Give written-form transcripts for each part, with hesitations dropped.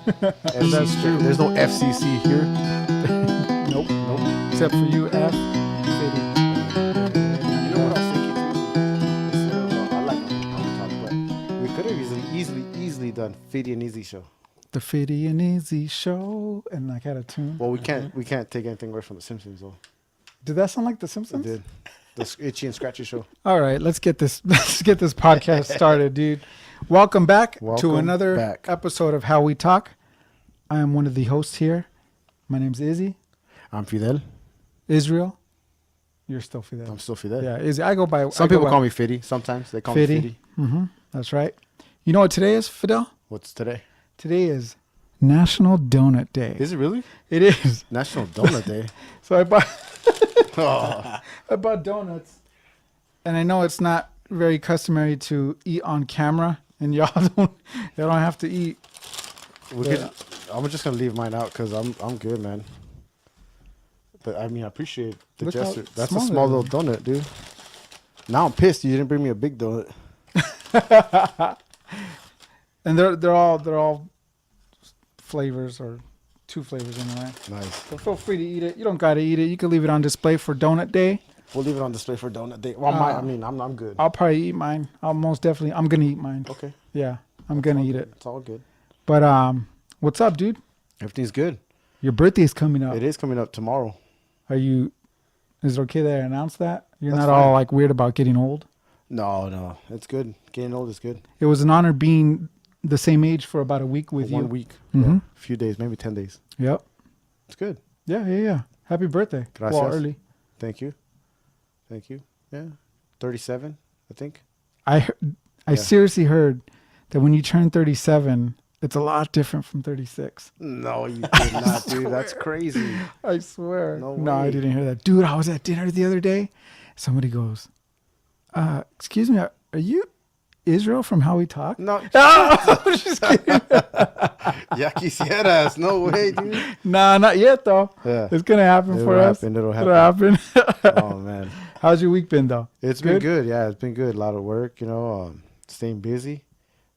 That's true. There's no FCC here. Nope. Except for you, F. Fitty. You know what I was thinking too? Instead of, I like HowWeTalk, but we could have easily done Fitty and Easy show. The Fitty and Easy show, and like had a tune. Well, we can't take anything away from the Simpsons though. Did that sound like The It Simpsons? did. The Itchy and Scratchy show. All right, let's get this podcast started, dude. Welcome back to another episode of How We Talk. I am one of the hosts here. My name's Izzy. I'm Fidel. Israel. You're still Fidel. I'm still Fidel. Yeah, Izzy. I go by. Some people call me Fitty. Sometimes they call me Fitty. Mm-hmm. That's right. You know what today is, Fidel? What's today? Today is National Donut Day. Is it really? It is. National Donut Day. So I bought Oh. I bought donuts, and I know it's not very customary to eat on camera, and y'all don't have to eat. I'm just gonna leave mine out because I'm good, man. But I mean, I appreciate the Look gesture. how That's a small small it little donut, dude. Now I'm pissed you didn't bring me a big donut. And they're all flavors, or two flavors anyway. Nice. So feel free to eat it. You don't gotta eat it. You can leave it on display for Donut Day. We'll leave it on display for donut day. Well, I'm good. I'll probably eat mine. I'm gonna eat mine. Okay. Yeah, I'm gonna eat it. It's all good. But what's up, dude? Everything's good. Your birthday's coming up. It is coming up tomorrow. Is it okay that I announce that? You're That's not fine. all like weird about getting old? No, it's good. Getting old is good. It was an honor being the same age for about a week with you. 1 week. Mhm. Yeah, a few days, maybe 10 days. Yep. It's good. Yeah. Happy birthday. Gracias. Well, early. Thank you. Yeah. 37, I think. I Yeah. seriously heard that when you turn 37, it's a lot different from 36. No, you did not, dude. That's crazy. I swear. No I way. didn't hear that. Dude, I was at dinner the other day. Somebody goes, excuse me, are you Israel from How We Talk? No. Oh, I'm just kidding. Ya quisieras. No way, dude. Nah, not yet, though. Yeah. It's going to happen for us. It'll happen. It'll happen. Oh, man. How's your week been, though? It's been good. Yeah, it's been good. A lot of work, staying busy.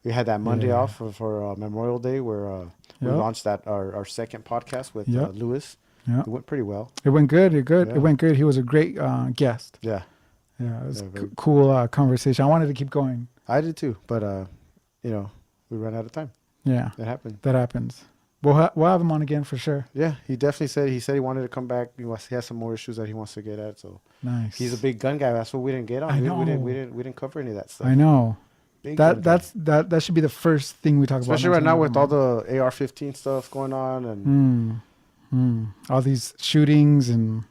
We had that Monday off for Memorial Day where we launched our second podcast with Lewis. Yeah. It went pretty well. It went good. Yeah. It went good. He was a great guest. Yeah. Yeah, it was Yeah, very cool conversation. I wanted to keep going. I did too, but we ran out of time. Yeah, It happened. that happens. We'll have him on again for sure. Yeah, he definitely said he wanted to come back. He has some more issues that he wants to get at. So Nice. he's a big gun guy. That's what we didn't get on. I We know. didn't cover any of that stuff. I know. Big gun guy. That should be the first thing we talk about. Especially right now with all the AR-15 stuff going on, and all these shootings, and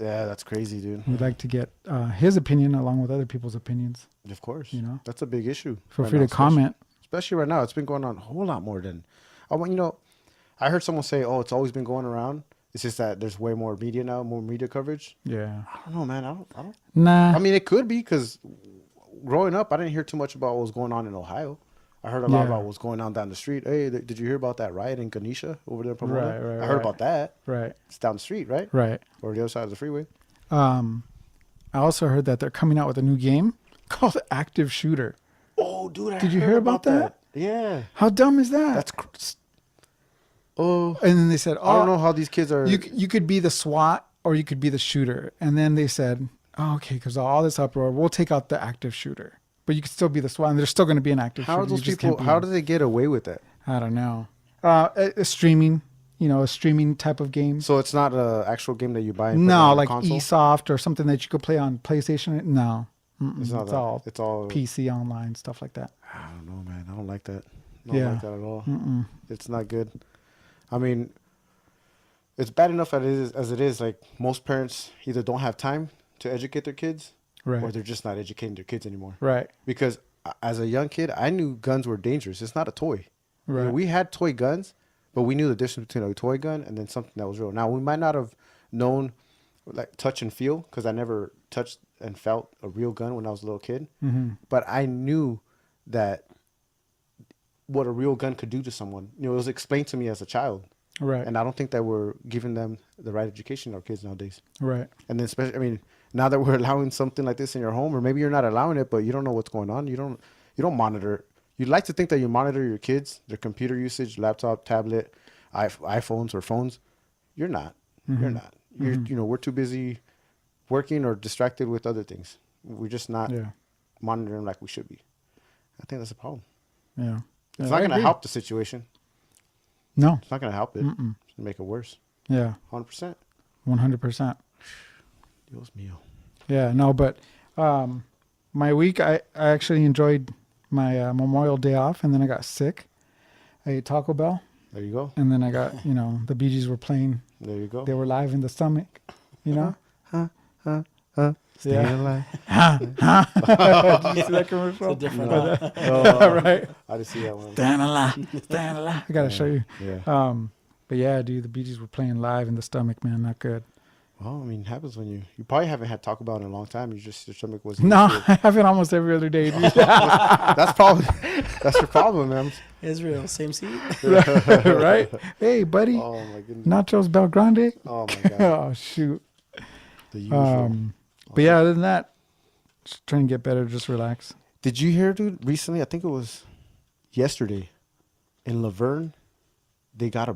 yeah, that's crazy, dude. we'd like to get his opinion along with other people's opinions. Of course, You know? that's a big issue. Feel right free now, to comment. Especially right now, it's been going on a whole lot more than I heard someone say, "Oh, it's always been going around. It's just that there's way more media now, more media coverage." Yeah. I don't know, man. I don't. Nah. I mean, it could be because growing up, I didn't hear too much about what was going on in Ohio. I heard a lot about what's going on down the street. Hey, did you hear about that riot in Ganesha over there in Pomona? Right, I heard about that. Right. It's down the street, right? Right. Or the other side of the freeway. I also heard that they're coming out with a new game called Active Shooter. Oh, dude, Did you hear about that? Yeah. How dumb is that? That's oh. And then they said, I don't know how these kids are. You could be the SWAT or you could be the shooter. And then they said, okay, because all this uproar, we'll take out the active shooter. But you could still be the SWAT, and there's still going to be an active shooter. How are those You just people? can't be How one. do they get away with that? I don't know. A streaming, a streaming type of game. So it's not an actual game that you buy. And put No, on a like console? eSoft or something that you could play on PlayStation. No. It's not that. It's all PC online, stuff like that. I don't know, man. I don't like that. I don't like that at all. Mm-mm. It's not good. I mean, it's bad enough as it is. Like most parents either don't have time to educate their kids, Right. or they're just not educating their kids anymore. Right. Because as a young kid, I knew guns were dangerous. It's not a toy. Right. We had toy guns, but we knew the difference between a toy gun and then something that was real. Now we might not have known like touch and feel because I never touched and felt a real gun when I was a little kid. Mm-hmm. But I knew that what a real gun could do to someone. It was explained to me as a child. Right. And I don't think that we're giving them the right education to our kids nowadays. Right. And then especially, now that we're allowing something like this in your home, or maybe you're not allowing it, but you don't know what's going on. You don't monitor you'd like to think that you monitor your kids, their computer usage, laptop, tablet, iPhones or phones. You're not. You're not. We're too busy working or distracted with other things. We're just not monitoring like we should be. I think that's a problem. Yeah. It's not going to help the situation. No. It's not going to help it. It's going to make it worse. Yeah. 100%. 100%. Dios mío. Yeah, no, but my week, I actually enjoyed my Memorial Day off, and then I got sick. I ate Taco Bell. There you go. And then I got, the Bee Gees were playing. There you go. They were live in the stomach, Staying alive. Did you see that commercial? It's a different right? I didn't see that one. Staying alive. Staying alive. I got to show you. Yeah. But yeah, dude, the Bee Gees were playing live in the stomach, man. Not good. Well, I mean, it happens when you probably haven't had Taco Bell in a long time. Your stomach was No, I have it almost every other day, dude. That's your problem, man. Israel, same seat. Right? Hey, buddy. Oh my goodness. Nachos Bel Grande. Oh my god. Oh shoot. The usual. But yeah, other than that, just trying to get better, just relax. Did you hear, dude? Recently, I think it was yesterday, in Laverne, they caught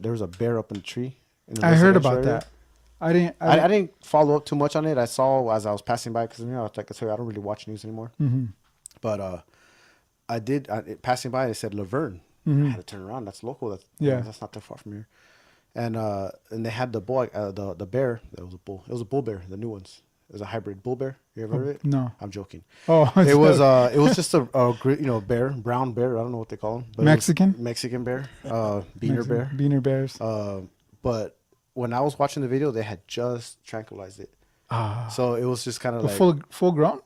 there was a bear up in a tree. I heard about that. I didn't follow up too much on it. I saw as I was passing by because like I said, I don't really watch news anymore. But I did passing by. It said Laverne. I had to turn around. That's local. That's not that far from here. And they had the boy, the bear. That was a bull. It was a bull bear. The new ones. It was a hybrid bull bear. You ever heard of it? No. I'm joking. Oh, it was just a bear, brown bear. I don't know what they call them. Mexican bear, beaner bear. Beaner bears. But when I was watching the video, they had just tranquilized it. So it was just kind of like full grown.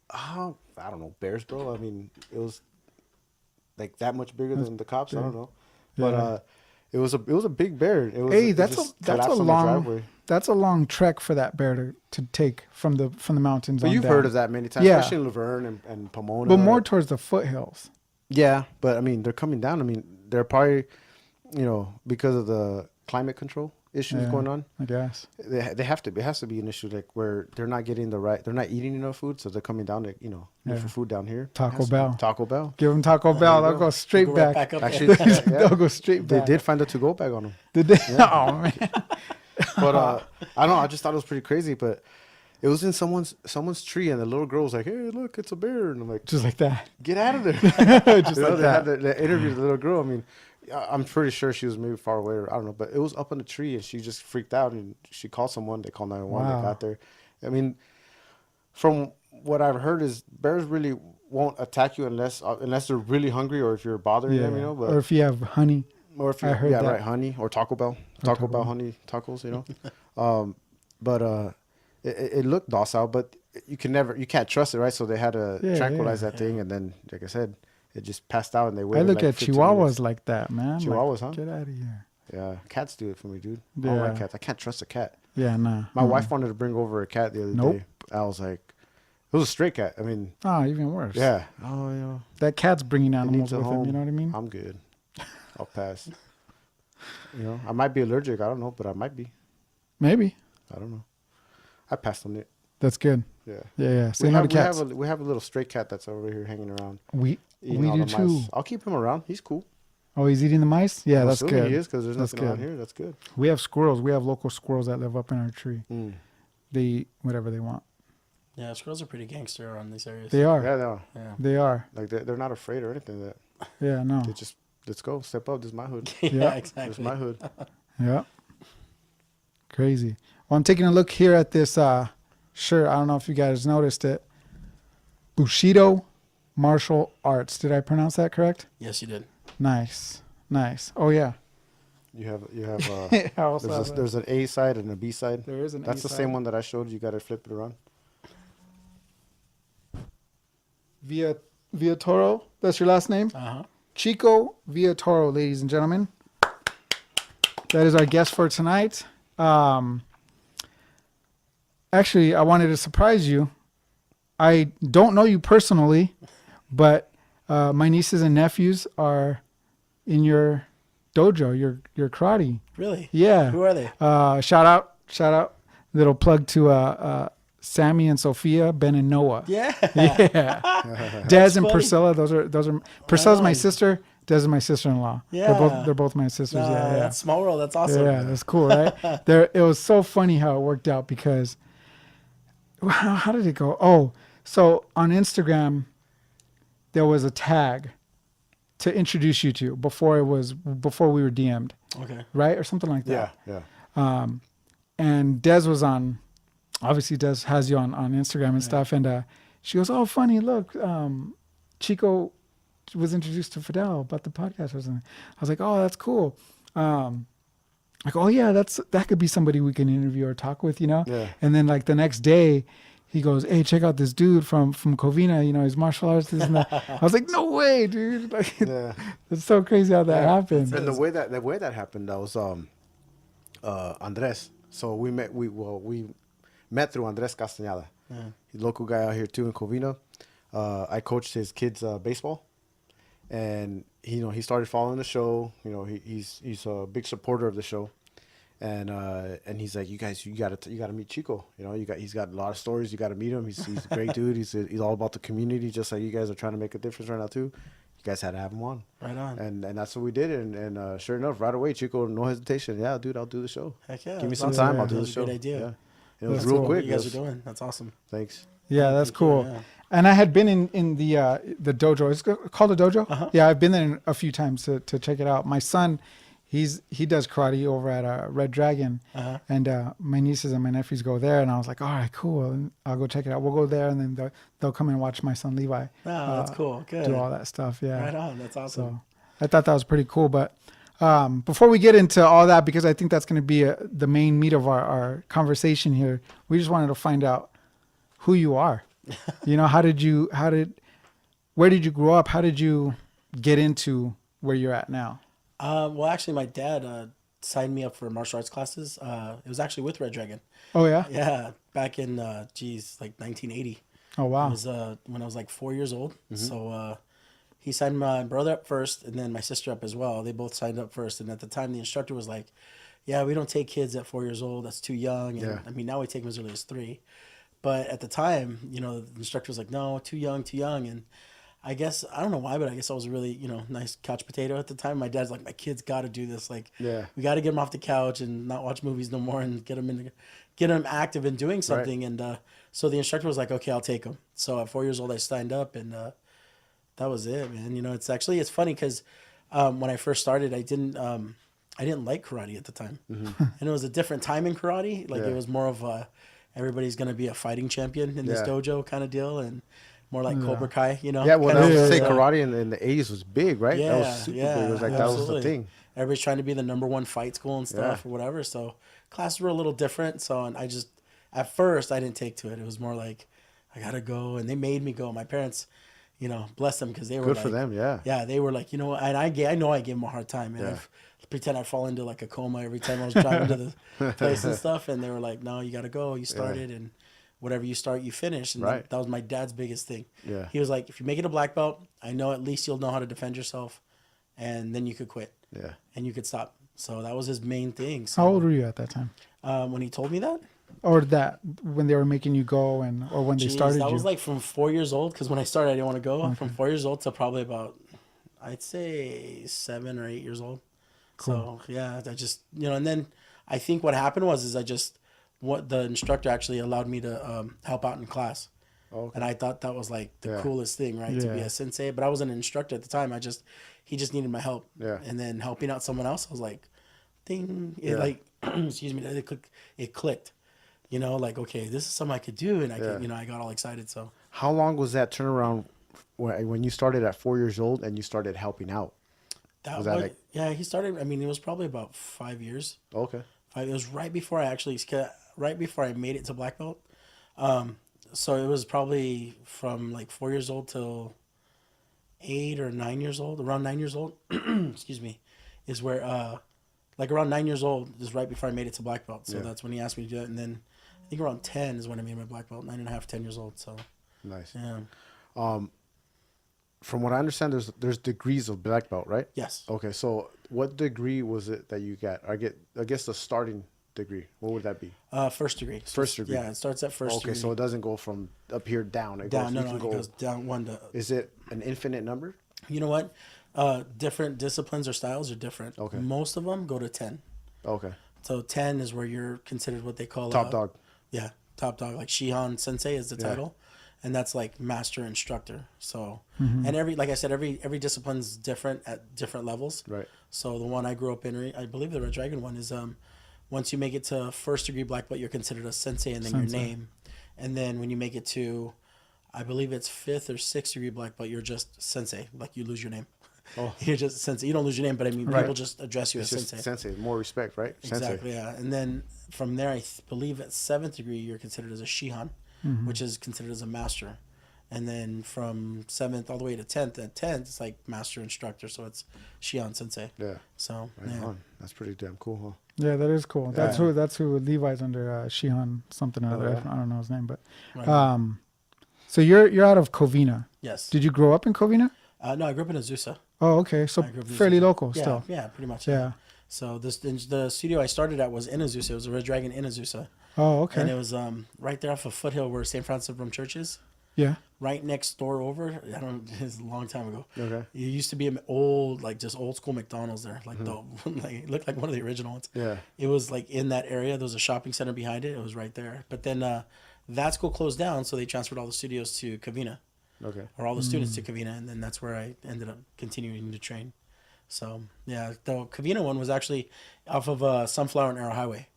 I don't know, bears, bro. I mean, it was like that much bigger than the cops. I don't know, but it was a big bear. That's a long trek for that bear to take from the mountains. But you've heard of that many times, especially in Laverne and Pomona. But more towards the foothills. Yeah, but I mean, they're coming down. I mean, they're probably, because of the climate control issues going on. I guess they have to. It has to be an issue like where they're not getting they're not eating enough food, so they're coming down to look for food down here. Taco Bell. Give them Taco Bell. They'll go straight back. Actually, they'll go straight back. They did find a to-go bag on them. Did they? Yeah. Oh man. But I don't know. I just thought it was pretty crazy. But it was in someone's tree, and the little girl was like, "Hey, look, it's a bear!" And I'm like, just like that. Get out of there! Just like that. They interviewed the little girl. I mean, I'm pretty sure she was maybe far away, or I don't know, but it was up on the tree, and she just freaked out, and she called someone. They called 911. Wow. They got there. I mean, from what I've heard, is bears really won't attack you unless they're really hungry, or if you're bothering them, But, or if you have honey. Or if you right, honey, or Taco Bell, Taco Bell honey tacos, But it looked docile, but you can't trust it, right? So they had to tranquilize that thing, and then, like I said, it just passed out, and they waited. I look at Chihuahuas like that, man. Chihuahuas, huh? Get out of here. Yeah, cats do it for me, dude. Yeah. I don't like cats. I can't trust a cat. Yeah, nah. My wife wanted to bring over a cat the other day. I was like, it was a stray cat. I mean, even worse. Yeah. Oh, that cat's bringing animals with him. You know what I mean? I'm good. I'll pass. I might be allergic. I don't know, but I might be. Maybe. I don't know. I passed on it. That's good. Yeah. Say no to cats. We have a little stray cat that's over here hanging around. We do too. Mice. I'll keep him around. He's cool. Oh, he's eating the mice? Yeah, that's good. He is, because there's nothing around here. That's good. We have squirrels. We have local squirrels that live up in our tree. They eat whatever they want. Yeah, squirrels are pretty gangster around these areas. They are. Yeah, they are. Yeah. They are. Like, they're not afraid or anything of that. Yeah, no. They just, let's go. Step up. This is my hood. Yeah, exactly. This is my hood. Yeah. Crazy. Well, I'm taking a look here at this shirt. I don't know if you guys noticed it. Bushido Martial Arts. Did I pronounce that correct? Yes, you did. Nice. Oh, yeah. You have there's an A side and a B side. There is an That's A the side. same one that I showed you. You got to flip it around. Villatoro. That's your last name? Uh-huh. Chico Villatoro, ladies and gentlemen. That is our guest for tonight. Actually, I wanted to surprise you. I don't know you personally, but my nieces and nephews are in your dojo, your karate. Really? Yeah. Who are they? Shout out. Little plug to Sammy and Sophia, Ben and Noah. Yeah. Yeah. Des and funny. Priscilla. Those are Priscilla's my on. sister. Des is my sister-in-law. Yeah. They're both my sisters. No, yeah. that's small world. That's awesome. Yeah, that's cool, right? It was so funny how it worked out because how did it go? Oh, so on Instagram there was a tag to introduce you to before we were DM'd, Okay. right? Or something like that. Yeah. And Des was on, obviously Des has you on Instagram and stuff. And she goes, "Oh, funny, look, Chico was introduced to Fidel about the podcast or something." I was like, "Oh, that's cool." Like, "Oh yeah, that could be somebody we can interview or talk with, you know?" Yeah. And then like the next day he goes, "Hey, check out this dude from Covina, you know, he's martial arts, this and that." I was like, "No way, dude." Like, Yeah. it's so crazy how that happened. And the way that happened, that was Andres. So we met through Andres Castañeda. Yeah. He's a local guy out here too in Covina. I coached his kids baseball, and he started following the show. You know, he's a big supporter of the show, and he's like, you gotta meet Chico. You know, he's got a lot of stories. You gotta meet him. He's a great dude. He's all about the community, just like you guys are trying to make a difference right now too. You guys had to have him on. Right on. And that's what we did. And sure enough, right away, Chico, no hesitation. Yeah, dude, I'll do the show. Heck yeah. Give me that's some awesome. time. I'll do the That's a show. great idea. Yeah. It was That's real cool. quick. What you guys It are was- doing. That's awesome. Thanks. Yeah, that's cool. Yeah. And I had been in the dojo. It's called a dojo. Uh-huh. Yeah, I've been there a few times to check it out. My son, he does karate over at Red Dragon, Uh-huh. and my nieces and my nephews go there. And I was like, all right, cool. And I'll go check it out. We'll go there, and then they'll come and watch my son Levi. Oh, that's cool. Good. Do all that stuff. Yeah. Right on. That's awesome. So I thought that was pretty cool. But before we get into all that, because I think that's going to be the main meat of our conversation here, we just wanted to find out who you are. You know, where did you grow up? How did you get into where you're at now? Well, actually, my dad signed me up for martial arts classes. It was actually with Red Dragon. Oh yeah. Yeah, back in like 1980. Oh wow. It was when I was like 4 years old. So he signed my brother up first, and then my sister up as well. They both signed up first, and at the time, the instructor was like, "Yeah, we don't take kids at 4 years old. That's too young." And Yeah. I mean, now we take them as early as 3. But at the time, you know, the instructor was like, "No, too young, too young." And I guess, I don't know why, but I guess I was a really, nice couch potato at the time. My dad's like, "My kid's got to do this. Like, Yeah. we got to get him off the couch and not watch movies no more and get him active in doing something." Right. And so the instructor was like, "Okay, I'll take him." So at 4 years old, I signed up, and that was it, man. You know, it's funny because when I first started, I didn't like karate at the time. Mm-hmm. And it was a different time in karate. Like, Yeah. it was more of everybody's going to be a fighting champion in this Yeah. dojo kind of deal, and more like Cobra Kai, you know? Yeah, well, kind that of was deal. say karate in the 80s was big, right? Yeah, That was super big. It was like that was the absolutely. thing. Everybody's trying to be the number one fight school and stuff Yeah. or whatever. So classes were a little different. So, and at first I didn't take to it. It was more like, I got to go. And they made me go. My parents, bless them, because they were Good like, for them, yeah. Yeah, they were like, and I know I gave them a hard time. And Yeah. I pretend I fall into like a coma every time I was driving to the place and stuff. And they were like, "No, you got to go. You started, and whatever you start, you finish." And Right. that was my dad's biggest thing. Yeah. He was like, "If you make it a black belt, I know at least you'll know how to defend yourself, and then you could quit Yeah. and you could stop." So that was his main thing. So, How old were you at that time? when he told me that? Or that when they were making you go or when they Jeez, started that you? was like from 4 years old, because when I started, I didn't want to go. From 4 years old to probably about, I'd say 7 or 8 years old. Cool. So yeah, I just, and then I think what happened was what the instructor actually allowed me to help out in class. Okay. And I thought that was like the Yeah. coolest thing, right? To be Yeah. a sensei, but I wasn't an instructor at the time. He just needed my help. Yeah. And then helping out someone else, I was like, ding, it Yeah. like, excuse me, it clicked, like, okay, this is something I could do. And I got all excited. So How long was that turnaround when you started at 4 years old and you started helping out? that Was was, that like- yeah, he started, I mean, it was probably about 5 years. Okay. It was right before I made it to black belt. So it was probably from like 4 years old till 8 or 9 years old, around 9 years old, excuse me, is where, like around 9 years old is right before I made it to black belt. So Yeah. that's when he asked me to do that. And then I think around 10 is when I made my black belt, 9.5, 10 years old. So Nice. yeah. From what I understand, there's degrees of black belt, right? Yes. Okay, so what degree was it that you got? I guess the starting degree? What would that be? First degree. First degree. Yeah, it starts at first degree. Okay, so it doesn't go from up here down. It down. goes, No, it goes down one to. Is it an infinite number? You know what? Different disciplines or styles are different. Okay. Most of them go to 10. Okay. So 10 is where you're considered what they call Top dog. Yeah, top dog. Like Shihan Sensei is the title, and that's like master instructor. So and like I said, every discipline's different at different levels. Right. So the one I grew up in, I believe the Red Dragon one is once you make it to first degree black belt, you're considered a sensei, and then your name, and then when you make it to, I believe it's 5th or 6th degree black belt, you're just sensei. Like you lose your name. Oh. You're just sensei. You don't lose your name, but I mean, people just address you as sensei. Sensei, more respect, right? Exactly, yeah. And then from there, I believe at 7th degree, you're considered as a Shihan, which is considered as a master. And then from 7th all the way to 10th, at 10th, it's like master instructor. So it's Shihan Sensei. Yeah. So, right on. That's pretty damn cool, huh? Yeah, that is cool. Yeah. That's who Levi's under, Shihan something or other. I don't know his name, but Right. So you're out of Covina. Yes. Did you grow up in Covina? No, I grew up in Azusa. Oh, okay. So I grew up in fairly Azusa. local Yeah, still. yeah, pretty much. Yeah. So the studio I started at was in Azusa. It was a Red Dragon in Azusa. Oh, okay. And it was right there off of Foothill where St. Francis of Rome Church is. Yeah. Right next door over. It's a long time ago. Okay. It used to be an old, like just old school McDonald's there. Like like it looked like one of the original ones. Yeah. It was like in that area. There was a shopping center behind it. It was right there. But then that school closed down, so they transferred all the studios to Covina. Okay. Or all the students to Covina, and then that's where I ended up continuing to train. So yeah, the Covina one was actually off of Sunflower and Arrow Highway,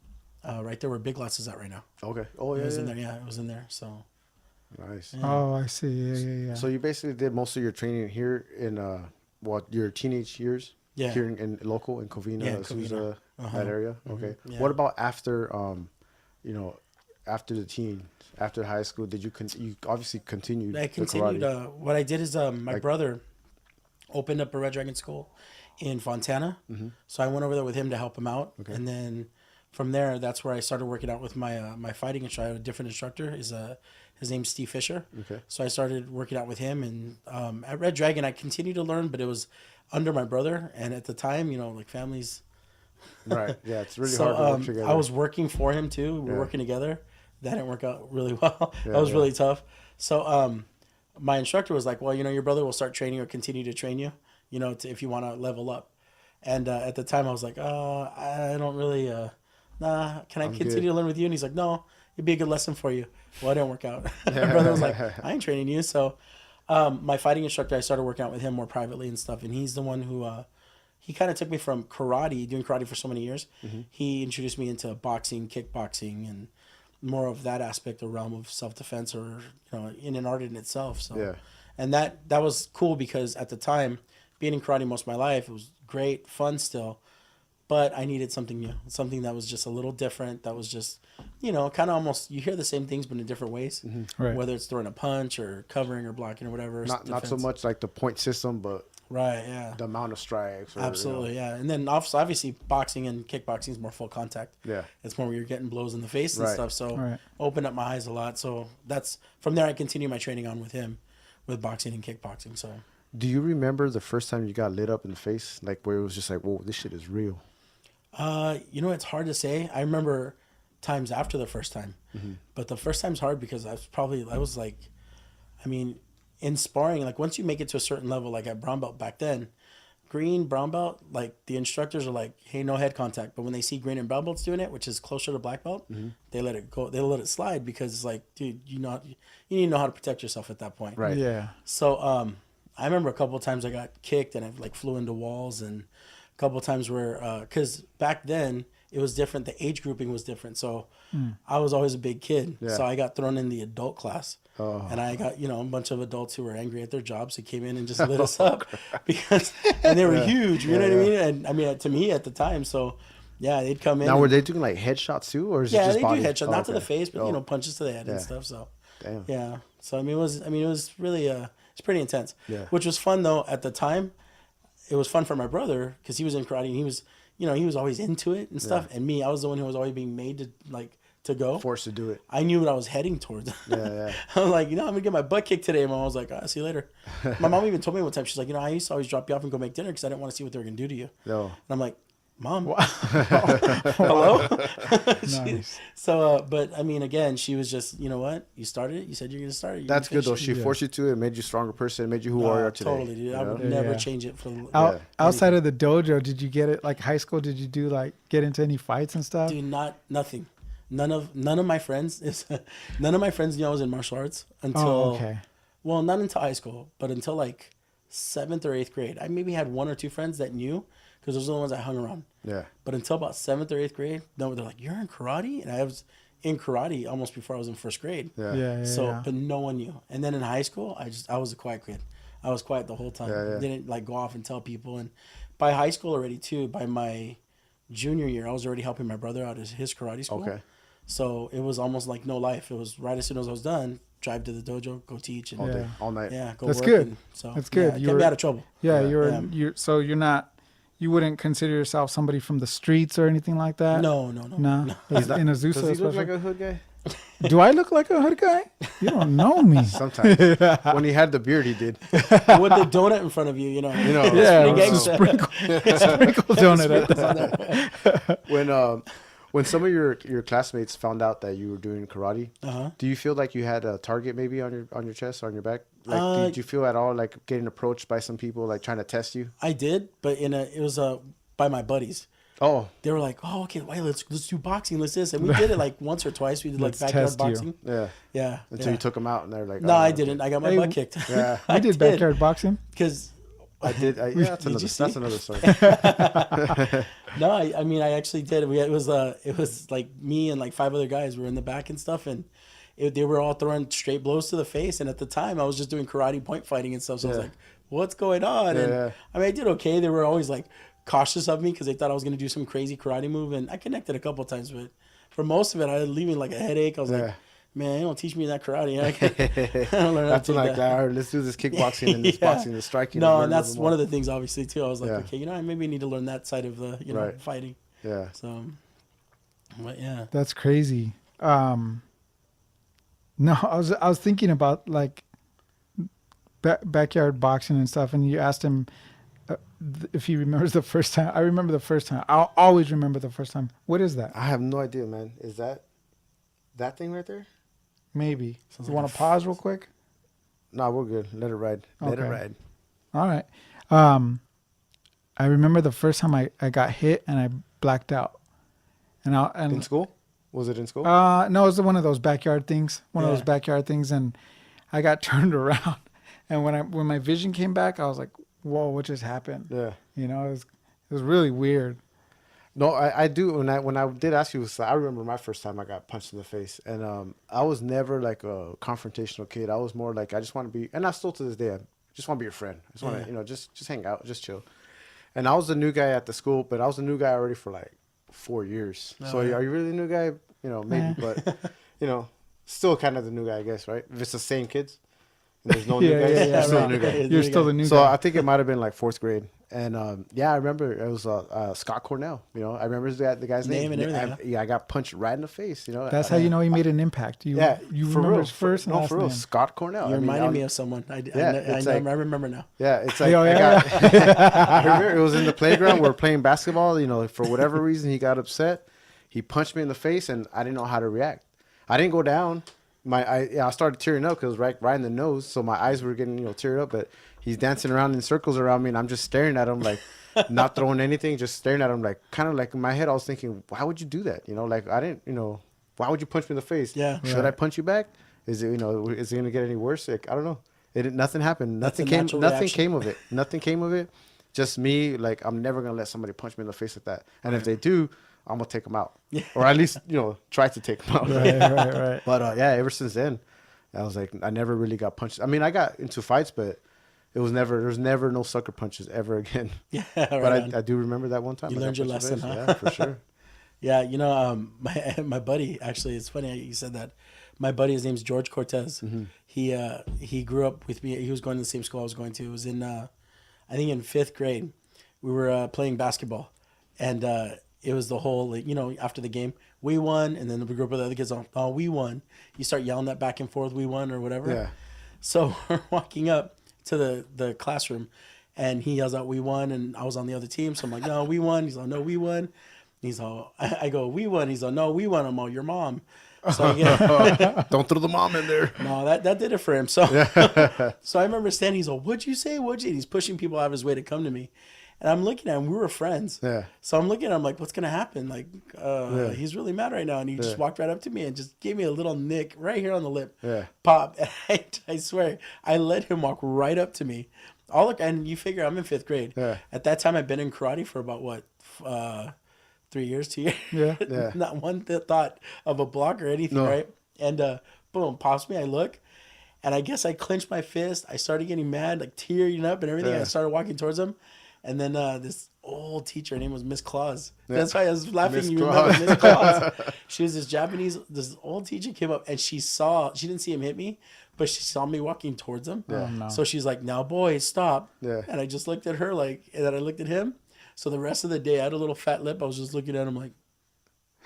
right there where Big Lots is at right now. Okay. Oh yeah. It was in there. Yeah, it was in there. So nice. Yeah. Oh, I see. Yeah. So you basically did most of your training here in your teenage years? Yeah. Here in local in Covina, Yeah, Azusa, Covina. that area. Okay. Yeah. What about after after the teen, after high school? Did you you obviously continued? I continued. What I did is my brother opened up a Red Dragon school in Fontana, so I went over there with him to help him out, and then from there, that's where I started working out with my fighting instructor. I had a different instructor. His name's Steve Fisher. Okay. So I started working out with him, and at Red Dragon, I continued to learn, but it was under my brother, and at the time, like families. Right. Yeah, it's really So hard to work together. I was working for him too. We were working together. That didn't work out really well. That was really tough. So my instructor was like, well, your brother will start training or continue to train you, if you want to level up. And at the time I was like, I don't really, nah, can I continue to learn with you? And he's like, no, it'd be a good lesson for you. Well, it didn't work out. My brother was like, I ain't training you. So my fighting instructor, I started working out with him more privately and stuff. And he's the one who, he kind of took me from doing karate for so many years. He introduced me into boxing, kickboxing, and more of that aspect, the realm of self-defense, or in an art in itself. So and that was cool because at the time, being in karate most of my life, it was great, fun still, but I needed something new, something that was just a little different, that was just kind of almost, you hear the same things but in different ways, Right. whether it's throwing a punch or covering or blocking or whatever. not so much like the point system, but right, yeah, the amount of strikes. Or, absolutely, yeah. And then obviously boxing and kickboxing is more full contact. Yeah. It's more where you're getting blows in the face and Right. stuff. So Right. opened up my eyes a lot. So that's from there I continue my training on with him with boxing and kickboxing. So Do you remember the first time you got lit up in the face? Like where it was just like, whoa, this shit is real. it's hard to say. I remember times after the first time. But the first time's hard because in sparring, like once you make it to a certain level, like at brown belt back then, green, brown belt, like the instructors are like, hey, no head contact. But when they see green and brown belts doing it, which is closer to black belt, they let it go. They let it slide because it's like, dude, you need to know how to protect yourself at that point. Right. Yeah. So I remember a couple of times I got kicked and I like flew into walls, and a couple of times where because back then it was different. The age grouping was different. So I was always a big kid. Yeah. So I got thrown in the adult class. Oh. And I got, a bunch of adults who were angry at their jobs who came in and just lit us up and they were huge, you know what I mean? And I mean, to me at the time, so yeah, they'd come in. Now, were they doing like headshots too? Or is it just they body? do headshots, not to the okay. face, but punches to the head and Yeah. stuff. So Damn. yeah. So it was really, it's pretty intense, Yeah. which was fun though. At the time, it was fun for my brother because he was in karate and he was, he was always into it and stuff. And me, I was the one who was always being made to go. Forced to do it. I knew what I was heading towards. Yeah. I was like, I'm gonna get my butt kicked today. And my mom was like, see you later. My mom even told me one time, she's like, I used to always drop you off and go make dinner because I didn't want to see what they were gonna do to you. No. And I'm like, Mom. Wow. Hello. Nice. So, but I mean, again, she was just, you know what? You started it. You said you're gonna start it. That's good though. Finish She Yeah. forced you to. It made you a stronger person. It made you who you are today. Totally, dude. you I know? would Yeah, never yeah. change it for Outside anything. of the dojo, did you get it like high school? Did you do like get into any fights and stuff? Dude, nothing. None of my friends none of my friends knew I was in martial arts until okay. well, not until high school, but until like 7th or 8th grade. I maybe had 1 or 2 friends that knew because those are the ones I hung around. Yeah. But until about 7th or 8th grade, no, they're like, "You're in karate?" And I was in karate almost before I was in 1st grade. Yeah. Yeah. So, but no one knew. And then in high school, I was a quiet kid. I was quiet the whole time. Yeah. Didn't like go off and tell people. And by high school already too, by my junior year, I was already helping my brother out at his karate school. Okay. So it was almost like no life. It was right as soon as I was done, drive to the dojo, go teach, and All day, Yeah. all night. go That's work. good. And so That's good. Yeah, it You kept were- me out of trouble. Yeah, Yeah. so you wouldn't consider yourself somebody from the streets or anything like that? No. No. He's not- In Does he Azusa, look especially. like a hood guy? Do I look like a hood guy? You don't know me. Sometimes. When he had the beard, he did. With the donut in front of you, you know. You know. Yeah, pretty with some gangsta. sprinkle donut at that. When some of your classmates found out that you were doing karate, Uh-huh. do you feel like you had a target maybe on your chest or on your back? Like, did you feel at all like getting approached by some people like trying to test you? I did, but it was by my buddies. Oh, They were like, "Oh, okay, wait, let's do boxing, let's this," and we did it like once or twice. We did like Let's backyard test you. boxing. yeah. Yeah. Until you took them out and they're like, No, oh, I okay. didn't. I got my Hey, butt kicked. Yeah. I did backyard boxing. Because I did. Yeah, Did you see? that's another story. no, I mean, I actually did. It was like me and like 5 other guys were in the back and stuff, and they were all throwing straight blows to the face. And at the time, I was just doing karate point fighting and stuff. So I was Yeah. like, "What's going on?" Yeah, And yeah. I mean, I did okay. They were always like cautious of me because they thought I was gonna do some crazy karate move, and I connected a couple times, but for most of it, I was leaving like a headache. I was Yeah. like, "Man, you don't teach me that karate." I don't learn how That's to when take like, that. all right, let's do this kickboxing and this Yeah. boxing, this striking. No, learn and a that's little one more. of the things, obviously, too. I was like, Yeah. okay, I maybe need to learn that side of the, Right. fighting. Yeah. So, but yeah. That's crazy. No, I was thinking about like backyard boxing and stuff, and you asked him if he remembers the first time. I remember the first time. I'll always remember the first time. What is that? I have no idea, man. Is that thing right there? Maybe. Sounds You like want a to pause real quick? No, we're good. Let it ride. Let it Okay. ride. All right. I remember the first time I got hit and I blacked out. In school? Was it in school? No, it was one of those backyard things. One of Yeah. those backyard things, and I got turned around. And when my vision came back, I was like, "Whoa, what just happened?" Yeah. You know, it was really weird. No, I do. When I did ask you, I remember my first time I got punched in the face, and I was never like a confrontational kid. I was more like I just want to be, and I still to this day, I just want to be your friend. I just want to, just hang out, just chill. And I was the new guy at the school, but I was the new guy already for like 4 years. Oh, So yeah. are you really the new guy? Maybe, but still kind of the new guy, I guess, right? If it's the same kids, and there's no new guys, yeah, you're still right. the new guy. You're still the new So guy. I think it might have been like 4th grade, and I remember it was Scott Cornell. I remember the guy's name. Name and everything, I got punched right in the face. That's how you know he made an impact. You for remember real. his first and No, last for real. name. Scott Cornell. You reminded me I of someone. I it's like- remember now. Yeah, it's like Oh, I yeah, got. I remember it was in the playground. We were playing basketball. For whatever reason, he got upset. He punched me in the face, and I didn't know how to react. I didn't go down. I started tearing up because right in the nose, so my eyes were getting teared up. But he's dancing around in circles around me, and I'm just staring at him like, not throwing anything, just staring at him like, kind of like in my head, I was thinking, why would you do that? Like I didn't, why would you punch me in the face? Yeah. Should Right. I punch you back? Is it gonna get any worse? Like, I don't know. Nothing happened. That's a Nothing came. natural Nothing reaction. came of it. Nothing came of it. Just me. Like I'm never gonna let somebody punch me in the face like that. And if they do, I'm gonna take them out, or at least try to take them out. Right. But ever since then, I was like, I never really got punched. I mean, I got into fights, but there was never no sucker punches ever again. Yeah, But I do remember that one time. You I got learned your punched in lesson, the face. huh? Yeah, for sure. Yeah, my buddy, actually, it's funny you said that. My buddy, his name's George Cortez. Mm-hmm. He grew up with me. He was going to the same school I was going to. It was in, I think in 5th grade. We were playing basketball, and it was the whole, after the game, we won, and then the group of the other kids, oh, we won. You start yelling that back and forth, we won, or whatever. Yeah. So we're walking up to the classroom, And he yells out, "We won!" And I was on the other team, so I'm like, "No, we won." He's like, "No, we won." He's all, I go, "We won." He's like, "No, we won." I'm all, "Your mom." So again, Don't throw the mom in there. no, that did it for him. So so I remember standing. He's like, "What'd you say? What'd you?" And he's pushing people out of his way to come to me, and I'm looking at him. We were friends. Yeah. So I'm looking at him like, "What's gonna happen?" Like, he's really mad right now, and he just walked right up to me and just gave me a little nick right here on the lip. Yeah. Pop. And I swear, I let him walk right up to me. And you figure I'm in 5th grade. Yeah. At that time, I'd been in karate for about what, 3 years, 2 years. Yeah. Yeah. Not one thought of a block or anything, No. right? And boom, pops me. I look, and I guess I clenched my fist. I started getting mad, like tearing up and everything. Yeah. I started walking towards him, and then this old teacher, her name was Miss Claus. That's why I was laughing. Miss You Claus. remember Miss Claus? She was this old teacher came up, and she didn't see him hit me, but she saw me walking towards him. Oh, no. So she's like, "Now, boys, stop." Yeah. And I just looked at her and then I looked at him. So the rest of the day, I had a little fat lip. I was just looking at him like.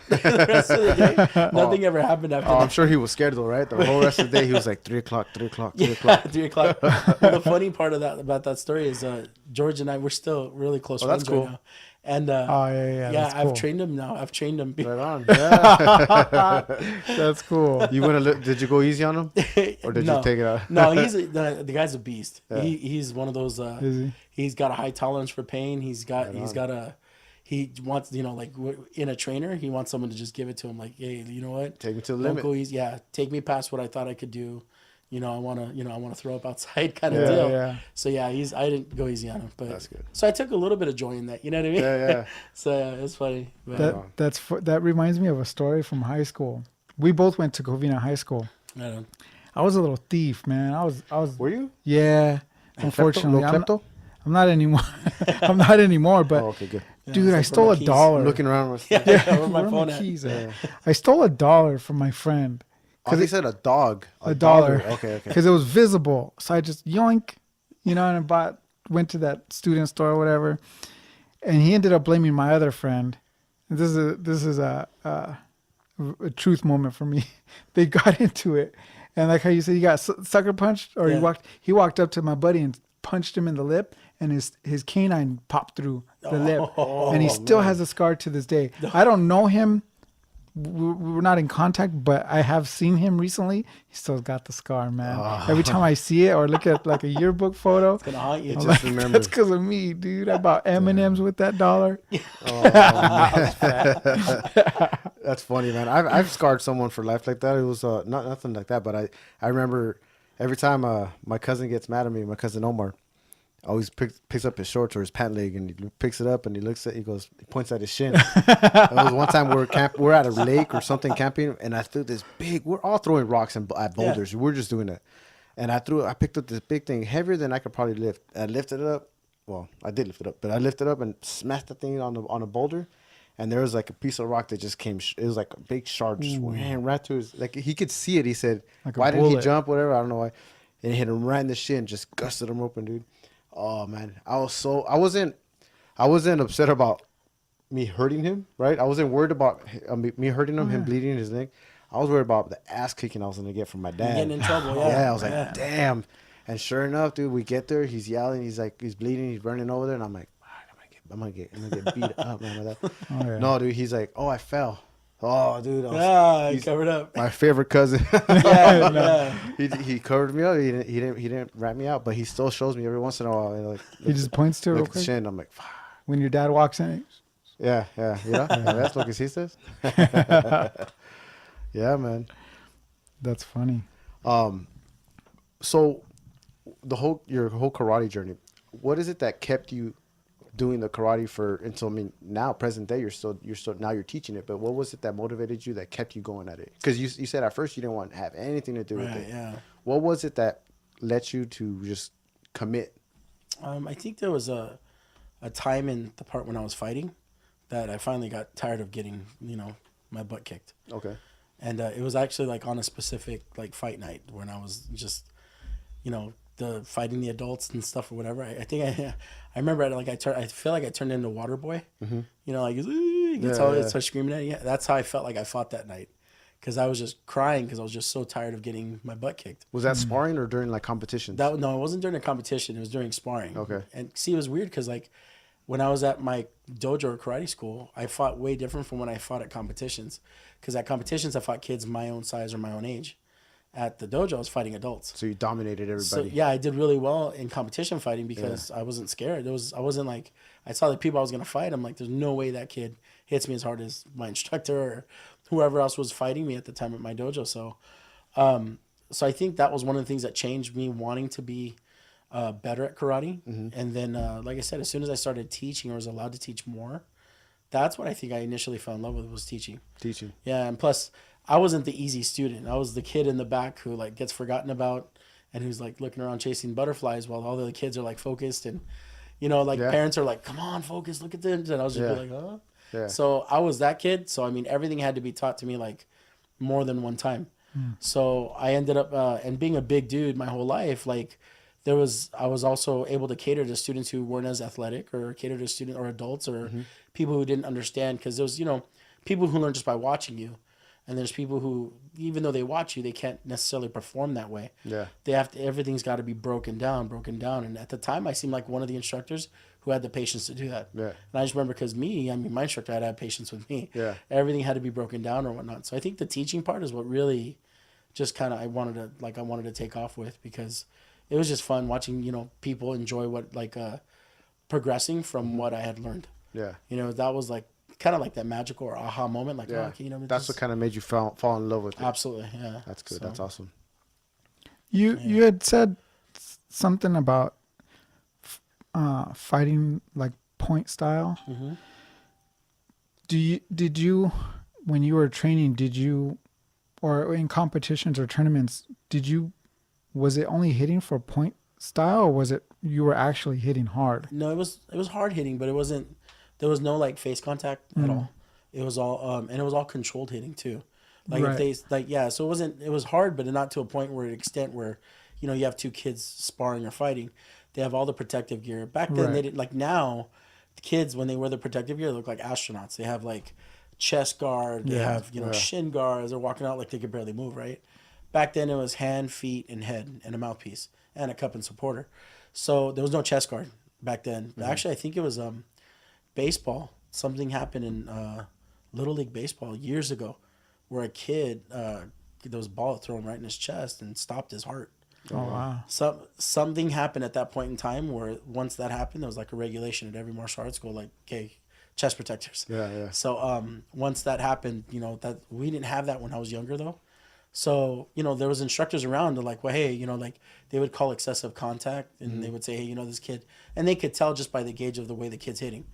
The rest of the day, nothing ever happened after that. I'm sure he was scared though, right? The whole rest of the day, he was like 3 o'clock, 3 o'clock, 3 Yeah, o'clock. 3 o'clock. Well, the funny part about that story is George and I, we're still really close friends that's cool. right now. And yeah, that's I've cool. trained him now. I've trained him. Right on. Yeah. That's cool. Did you go easy on him, or did you take it out? No, the guy's a beast. Yeah. He's one of those. Is he? He's got a high tolerance for pain. He wants, like in a trainer, he wants someone to just give it to him. Like, hey, you know what? Take me to the Don't limit. go easy. Yeah, take me past what I thought I could do. I want to throw up outside kind of Yeah, deal. yeah. So yeah, I didn't go easy on him, but That's good. So I took a little bit of joy in that. You know what I mean? Yeah, yeah. So yeah, it's funny. But, That reminds me of a story from high school. We both went to Covina High School. I was a little thief, man. I was. Were you? Yeah. Unfortunately, Klepto? I'm not anymore. I'm not anymore. But Oh, okay, good. dude, I it's like stole where a my keys- dollar. I'm looking around. With yeah, where my Where are phone my at? keys at? I stole $1 from my friend. Oh, they said a dog. A dollar. Okay. Because it was visible. So I just yoink, and I went to that student store or whatever. And he ended up blaming my other friend. This is a truth moment for me. They got into it. And like how you said, he got sucker punched, or Yeah. he walked up to my buddy and punched him in the lip, and his canine popped through the lip. And he still has a scar to this day. I don't know him. We're not in contact, but I have seen him recently. He still got the scar, man. Every time I see it or look at like a yearbook photo, It's gonna haunt you. I'm just like, remember. that's because of me, dude. I bought M&Ms with that $1. That's funny, man. I've scarred someone for life like that. It was nothing like that, but I remember every time my cousin gets mad at me, my cousin Omar always picks up his shorts or his pant leg, and he picks it up and he points at his shin. It was one time we're at a lake or something camping, and I threw this big. We're all throwing rocks at boulders. Yeah. We're just doing it, and I picked up this big thing, heavier than I could probably lift. I lifted it up. Well, I did lift it up, but I lifted it up and smashed the thing on a boulder. And there was like a piece of rock that just came. It was like a big shard, just ran right through his. Like he could see it. He said, like "Why didn't he jump? Whatever. I don't know why." And it hit him right in the shin, just gusted him open, dude. Oh man, I wasn't upset about me hurting him, right? I wasn't worried about me hurting him, him bleeding his neck. I was worried about the ass kicking I was gonna get from my dad. Getting in trouble, yeah. Yeah, I was like, damn. And sure enough, dude, we get there. He's yelling. He's bleeding. He's running over there, and I'm like, I'm gonna get beat up, man. With that. Oh, yeah. No, dude, he's like, oh, I fell. Oh, dude, he covered up. My favorite cousin. Yeah. He covered me up. He didn't rat me out, but he still shows me every once in a while. Like, he just points to it real quick. Shin. I'm like, when your dad walks in. Yeah. That's what he says. Yeah, man. That's funny. So your whole karate journey, what is it that kept you doing the karate until now present day you're still now you're teaching it, but what was it that motivated you, that kept you going at it? Because you said at first you didn't want to have anything to do with it. Yeah. What was it that led you to just commit? I think there was a time in the part when I was fighting that I finally got tired of getting my butt kicked. Okay. And it was actually like on a specific like fight night when I was just the fighting the adults and stuff or whatever. I think I remember I feel like I turned into Water Boy. Mm-hmm. Like he gets all starts screaming at you. That's how I felt like I fought that night, because I was just crying because I was just so tired of getting my butt kicked. Was that sparring or during like competitions? No, it wasn't during a competition. It was during sparring. Okay. And see, it was weird because like when I was at my dojo or karate school, I fought way different from when I fought at competitions. Because at competitions, I fought kids my own size or my own age. At the dojo, I was fighting adults. So you dominated everybody. So yeah, I did really well in competition fighting because I wasn't scared. I wasn't like, I saw the people I was gonna fight. I'm like, there's no way that kid hits me as hard as my instructor or whoever else was fighting me at the time at my dojo. So, so I think that was one of the things that changed me wanting to be better at karate. And then, like I said, as soon as I started teaching or was allowed to teach more, that's what I think I initially fell in love with, was teaching. Teaching. Yeah, and plus, I wasn't the easy student. I was the kid in the back who like gets forgotten about and who's like looking around chasing butterflies while all the other kids are like focused and, you know, like parents are like, come on, focus, look at this. And I was just like, huh? Yeah. So I was that kid. So, I mean, everything had to be taught to me like more than one time. So I ended up, and being a big dude my whole life, like I was also able to cater to students who weren't as athletic, or cater to students or adults or people who didn't understand. Cause there was, you know, people who learn just by watching you. And there's people who, even though they watch you, they can't necessarily perform that way. Yeah. They have to, everything's got to be broken down. And at the time, I seemed like one of the instructors who had the patience to do that. Yeah. And I just remember because my instructor had to have patience with me. Yeah. Everything had to be broken down or whatnot. So I think the teaching part is what really just kind of I wanted to take off with, because it was just fun watching, you know, people enjoy what progressing from what I had learned. Yeah. You know, that was like kind of like that magical or aha moment. Like, okay, you know, that's what kind of made you fall in love with it. Absolutely. Yeah. That's good. So, that's awesome. You had said something about fighting like point style. Mm-hmm. Did you, when you were training, or in competitions or tournaments, was it only hitting for point style, or was it you were actually hitting hard? No, it was hard hitting, but it wasn't. There was no like face contact at all. It was all and it was all controlled hitting too. Like if they so it was hard, but not to a point where extent where, you know, you have two kids sparring or fighting. They have all the protective gear. Back then they didn't, like now, the kids when they wear the protective gear, they look like astronauts. They have like chest guard, they have, you know, shin guards, they're walking out like they could barely move, right? Back then it was hand, feet, and head, and a mouthpiece, and a cup and supporter. So there was no chest guard back then. Mm-hmm. Actually, I think it was baseball. Something happened in Little League Baseball years ago where a kid, there was a ball thrown right in his chest and stopped his heart. Oh, wow. Something happened at that point in time where once that happened, there was like a regulation at every martial arts school, like, okay, chest protectors. Yeah. So once that happened, you know, that we didn't have that when I was younger though. So, you know, there was instructors around to like, well, hey, you know, like they would call excessive contact and they would say, hey, you know, this kid, and they could tell just by the gauge of the way the kid's hitting,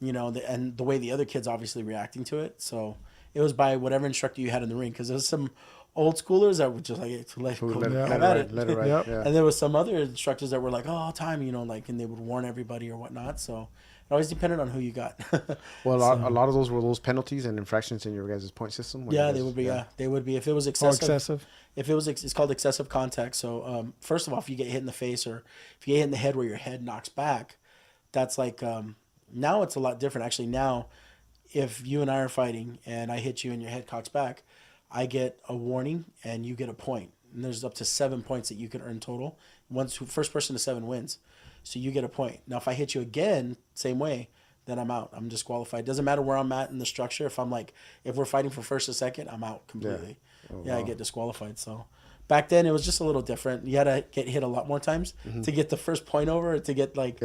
you know, and the way the other kid's obviously reacting to it. So it was by whatever instructor you had in the ring. Cause there was some old schoolers that would just like, let it ride. Yep. And there was some other instructors that were like, oh, time, you know, like, and they would warn everybody or whatnot. So it always depended on who you got. Well, a lot of those were those penalties and infractions in your guys' point system. Yeah, they would be. Yeah, they would be if it was excessive. If it was, it's called excessive contact. So, first of all, if you get hit in the face or if you get hit in the head where your head knocks back, that's like now it's a lot different. Actually, now if you and I are fighting and I hit you and your head cocks back, I get a warning and you get a point. And there's up to 7 points that you can earn total. First person to 7 wins. So you get a point. Now, if I hit you again, same way, then I'm out. I'm disqualified. Doesn't matter where I'm at in the structure. If we're fighting for first or second, I'm out completely. Yeah, wow. I get disqualified. So back then it was just a little different. You had to get hit a lot more times to get the first point over, to get like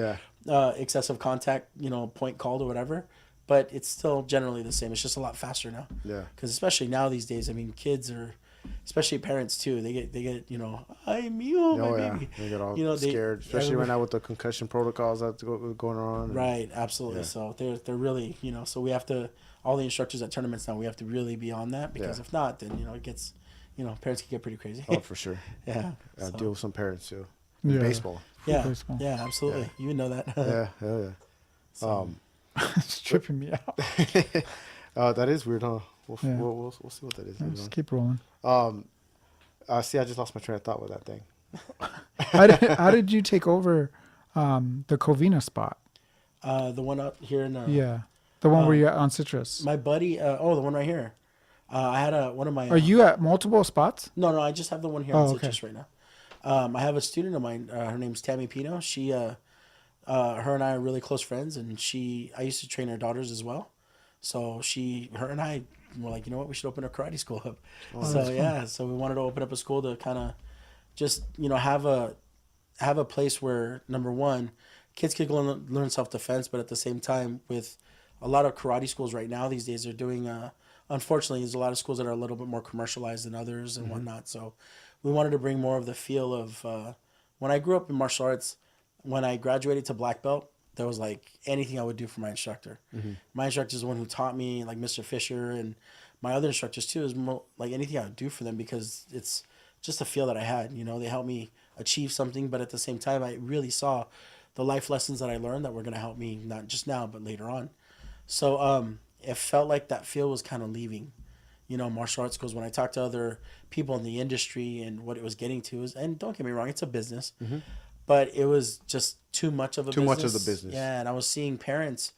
excessive contact, you know, point called or whatever. But it's still generally the same. It's just a lot faster now. Yeah. Because especially now these days, I mean, kids are, especially parents too. They get you know, I'm you, my baby. They get all scared, especially right now with the concussion protocols that's going on. Right. Absolutely. Yeah. So they're really, you know, so we have to, all the instructors at tournaments now, we have to really be on that, because if not, then, you know, it gets, you know, parents can get pretty crazy. Oh, for sure. Yeah. I deal with some parents too. Baseball. Yeah. Baseball. Yeah. Absolutely. Yeah. You would know that. Yeah. Hell yeah. So. It's tripping me out. That is weird, huh? We'll see what that is. Just keep rolling. See, I just lost my train of thought with that thing. How did you take over the Covina spot? The one up here in the one where you're on Citrus. My buddy, the one right here. I had one of my. Are you at multiple spots? No, I just have the one here Oh, on okay. Citrus right now. I have a student of mine. Her name's Tammy Pino. She, her and I are really close friends, and I used to train her daughters as well. So her and I were like, you know what, we should open a karate school up. So yeah, so we wanted to open up a school to kind of just have a place where, number one, kids could go and learn self-defense, but at the same time, with a lot of karate schools right now these days, they're doing unfortunately, there's a lot of schools that are a little bit more commercialized than others and whatnot. So we wanted to bring more of the feel of when I grew up in martial arts. When I graduated to black belt, there was like anything I would do for my instructor. My instructor is the one who taught me, like Mr. Fisher, and my other instructors too, is more like anything I would do for them, because it's just a feel that I had. They helped me achieve something, but at the same time, I really saw the life lessons that I learned that were going to help me, not just now, but later on. So it felt like that feel was kind of leaving, martial arts, because when I talked to other people in the industry and what it was getting to is, and don't get me wrong, it's a business, but it was just too much of a business. Too much of the business. Yeah, and I was seeing parents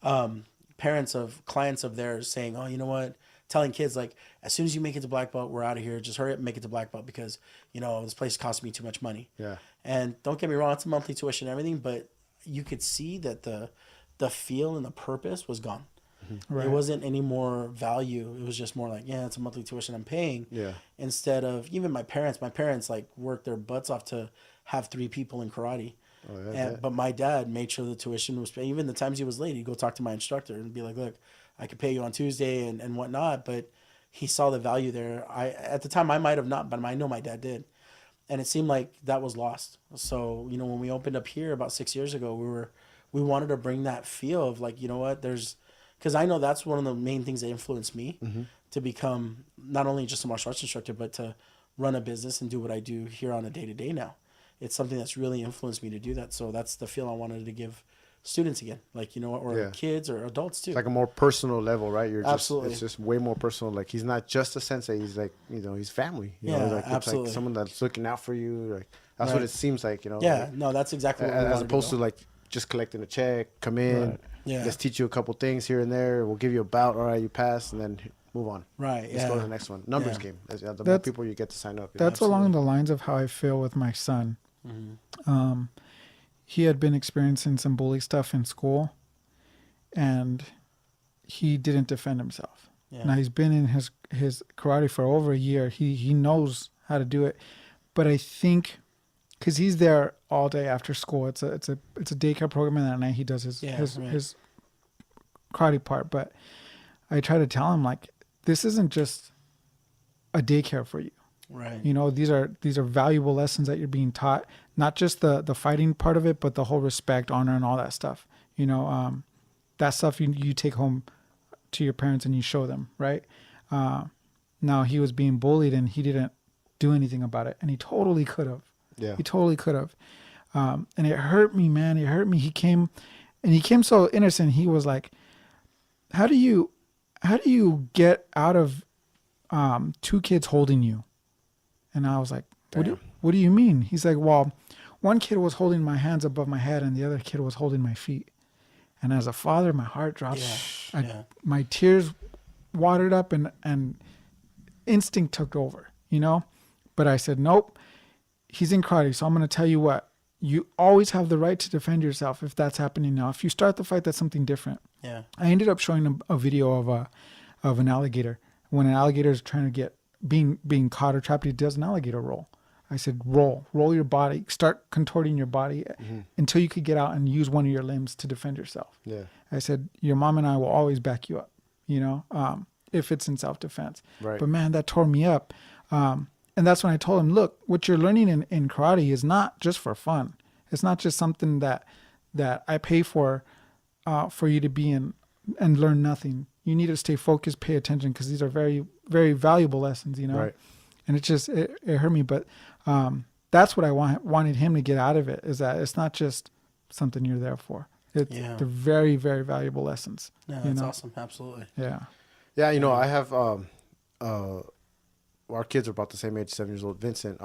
of clients of theirs saying, oh, you know what, telling kids, like, as soon as you make it to black belt, we're out of here. Just hurry up and make it to black belt, because, this place costs me too much money. Yeah. And don't get me wrong, it's a monthly tuition and everything, but you could see that the feel and the purpose was gone. Right. It wasn't any more value. It was just more like, yeah, it's a monthly tuition I'm paying. Yeah. Instead of even my parents like worked their butts off to have 3 people in karate. Oh, yeah, But my dad made sure the tuition was paid. Even the times he was late, he'd go talk to my instructor and be like, look, I could pay you on Tuesday and whatnot. But he saw the value there. At the time, I might have not, but I know my dad did. And it seemed like that was lost. So, when we opened up here about 6 years ago, we wanted to bring that feel of like, you know what, because I know that's one of the main things that influenced me to become not only just a martial arts instructor, but to run a business and do what I do here on a day-to-day now. It's something that's really influenced me to do that. So that's the feel I wanted to give students again, like, or kids or adults too. It's like a more personal level, right? Absolutely. It's just way more personal. Like, he's not just a sensei. He's like, he's family. Like, absolutely. It's like someone that's looking out for you. Like, that's what it seems like, Yeah, like, no, that's exactly what we as wanted opposed to to like just collecting a check, come in, Right. Yeah. let's teach you a couple things here and there. We'll give you a bout. All right, you pass, and then move on. Right. Let's go to the next one. Numbers game. The more people you get to sign up. That's along the lines of how I feel with my son. He had been experiencing some bully stuff in school, and he didn't defend himself. Yeah. Now he's been in his karate for over a year. He knows how to do it, but I think because he's there all day after school, it's a daycare program, and at night he does his karate part. But I try to tell him, like, this isn't just a daycare for you. Right. These are valuable lessons that you're being taught, not just the fighting part of it, but the whole respect, honor, and all that stuff. That stuff you take home to your parents and you show them, right? Now he was being bullied and he didn't do anything about it, and he totally could have. Yeah. He totally could have. And it hurt me, man. It hurt me. He came so innocent. He was like, how do you get out of 2 kids holding you? And I was like, what do you mean? He's like, well, one kid was holding my hands above my head and the other kid was holding my feet. And as a father, my heart dropped. My tears watered up and instinct took over, But I said, nope, he's in karate. So I'm going to tell you what, you always have the right to defend yourself if that's happening now. If you start the fight, that's something different. Yeah. I ended up showing him a video of an alligator. When an alligator is trying to get being caught or trapped, he does an alligator roll. I said, roll your body, start contorting your body until you could get out and use one of your limbs to defend yourself. Yeah. I said, your mom and I will always back you up, if it's in self-defense. Right. But man, that tore me up. And that's when I told him, look, what you're learning in karate is not just for fun. It's not just something that I pay for you to be in and learn nothing. You need to stay focused, pay attention, because these are very, very valuable lessons, Right. And it hurt me. But that's what I wanted him to get out of it, is that it's not just something you're there for. They're very, very valuable lessons. Yeah, that's awesome. Absolutely. Yeah. Yeah, I have our kids are about the same age, 7 years old. Vincent,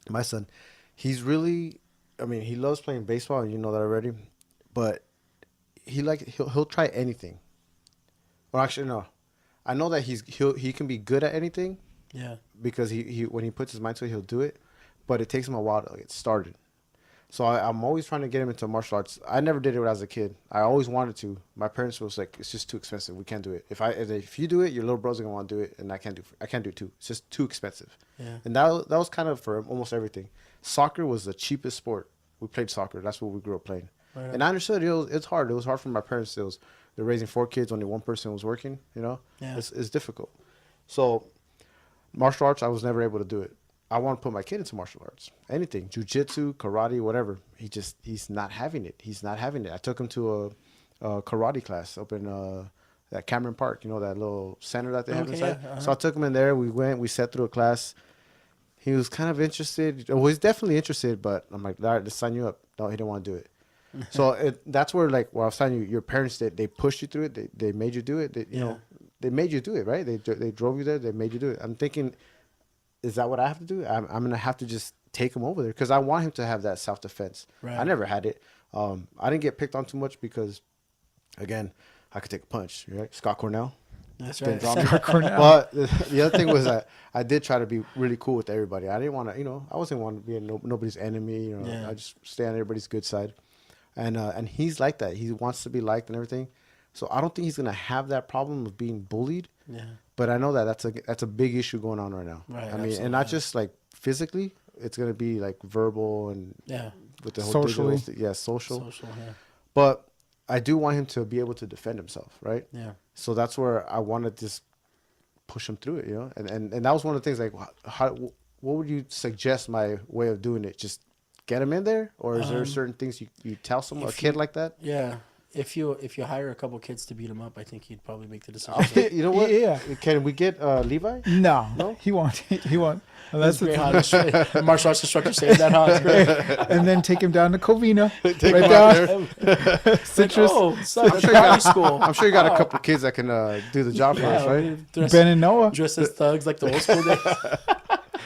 my son, he's really, he loves playing baseball, and you know that already. But he'll try anything. Well, actually, no. I know that he can be good at anything. Yeah. Because he when he puts his mind to it, he'll do it. But it takes him a while to get started. So I'm always trying to get him into martial arts. I never did it when I was a kid. I always wanted to. My parents was like, it's just too expensive. We can't do it. If you do it, your little brother's gonna want to do it, and I can't do it too. It's just too expensive. Yeah. And that was kind of for almost everything. Soccer was the cheapest sport. We played soccer. That's what we grew up playing. Right. And I understood it's hard. It was hard for my parents. They're raising 4 kids. Only one person was working. You know, it's difficult. So martial arts, I was never able to do it. I want to put my kid into martial arts, anything, jiu-jitsu, karate, whatever. He's not having it. He's not having it. I took him to a karate class up in that Cameron Park, you know, that little center that they have inside. Yeah, So I took him in there. We sat through a class. He was kind of interested. Well, he's definitely interested, but I'm like, all right, let's sign you up. No, he didn't want to do it. So that's where, like, I was telling you, your parents, they pushed you through it. They made you do it. You know, they made you do it, right? They drove you there. They made you do it. I'm thinking, is that what I have to do? I'm going to have to just take him over there because I want him to have that self-defense. Right. I never had it. I didn't get picked on too much because, again, I could take a punch, right? Scott Cornell. That's right. Scott Cornell. But the other thing was that I did try to be really cool with everybody. I didn't want to, I wasn't want to be nobody's enemy. I just stay on everybody's good side. And he's like that. He wants to be liked and everything. So I don't think he's going to have that problem of being bullied. Yeah. But I know that that's a big issue going on right now. Right. I mean, absolutely. And not just like physically, it's going to be like verbal and with the whole socially. Social, yeah. But I do want him to be able to defend himself, right? Yeah. So that's where I want to just push him through it, And that was one of the things, like, what would you suggest my way of doing it? Just get him in there? Or is there certain things you tell a kid like that? Yeah. If you hire a couple kids to beat him up, I think he'd probably make the decision. You know what? Yeah. Can we get Levi? No, he won't. He won't. Unless the martial arts instructor saying that, huh? Great. And then take him down to Covina. Take him down there. Citrus. I'm sure you got a couple kids that can do the job for us, right? Ben and Noah. Dress as thugs like the old school days.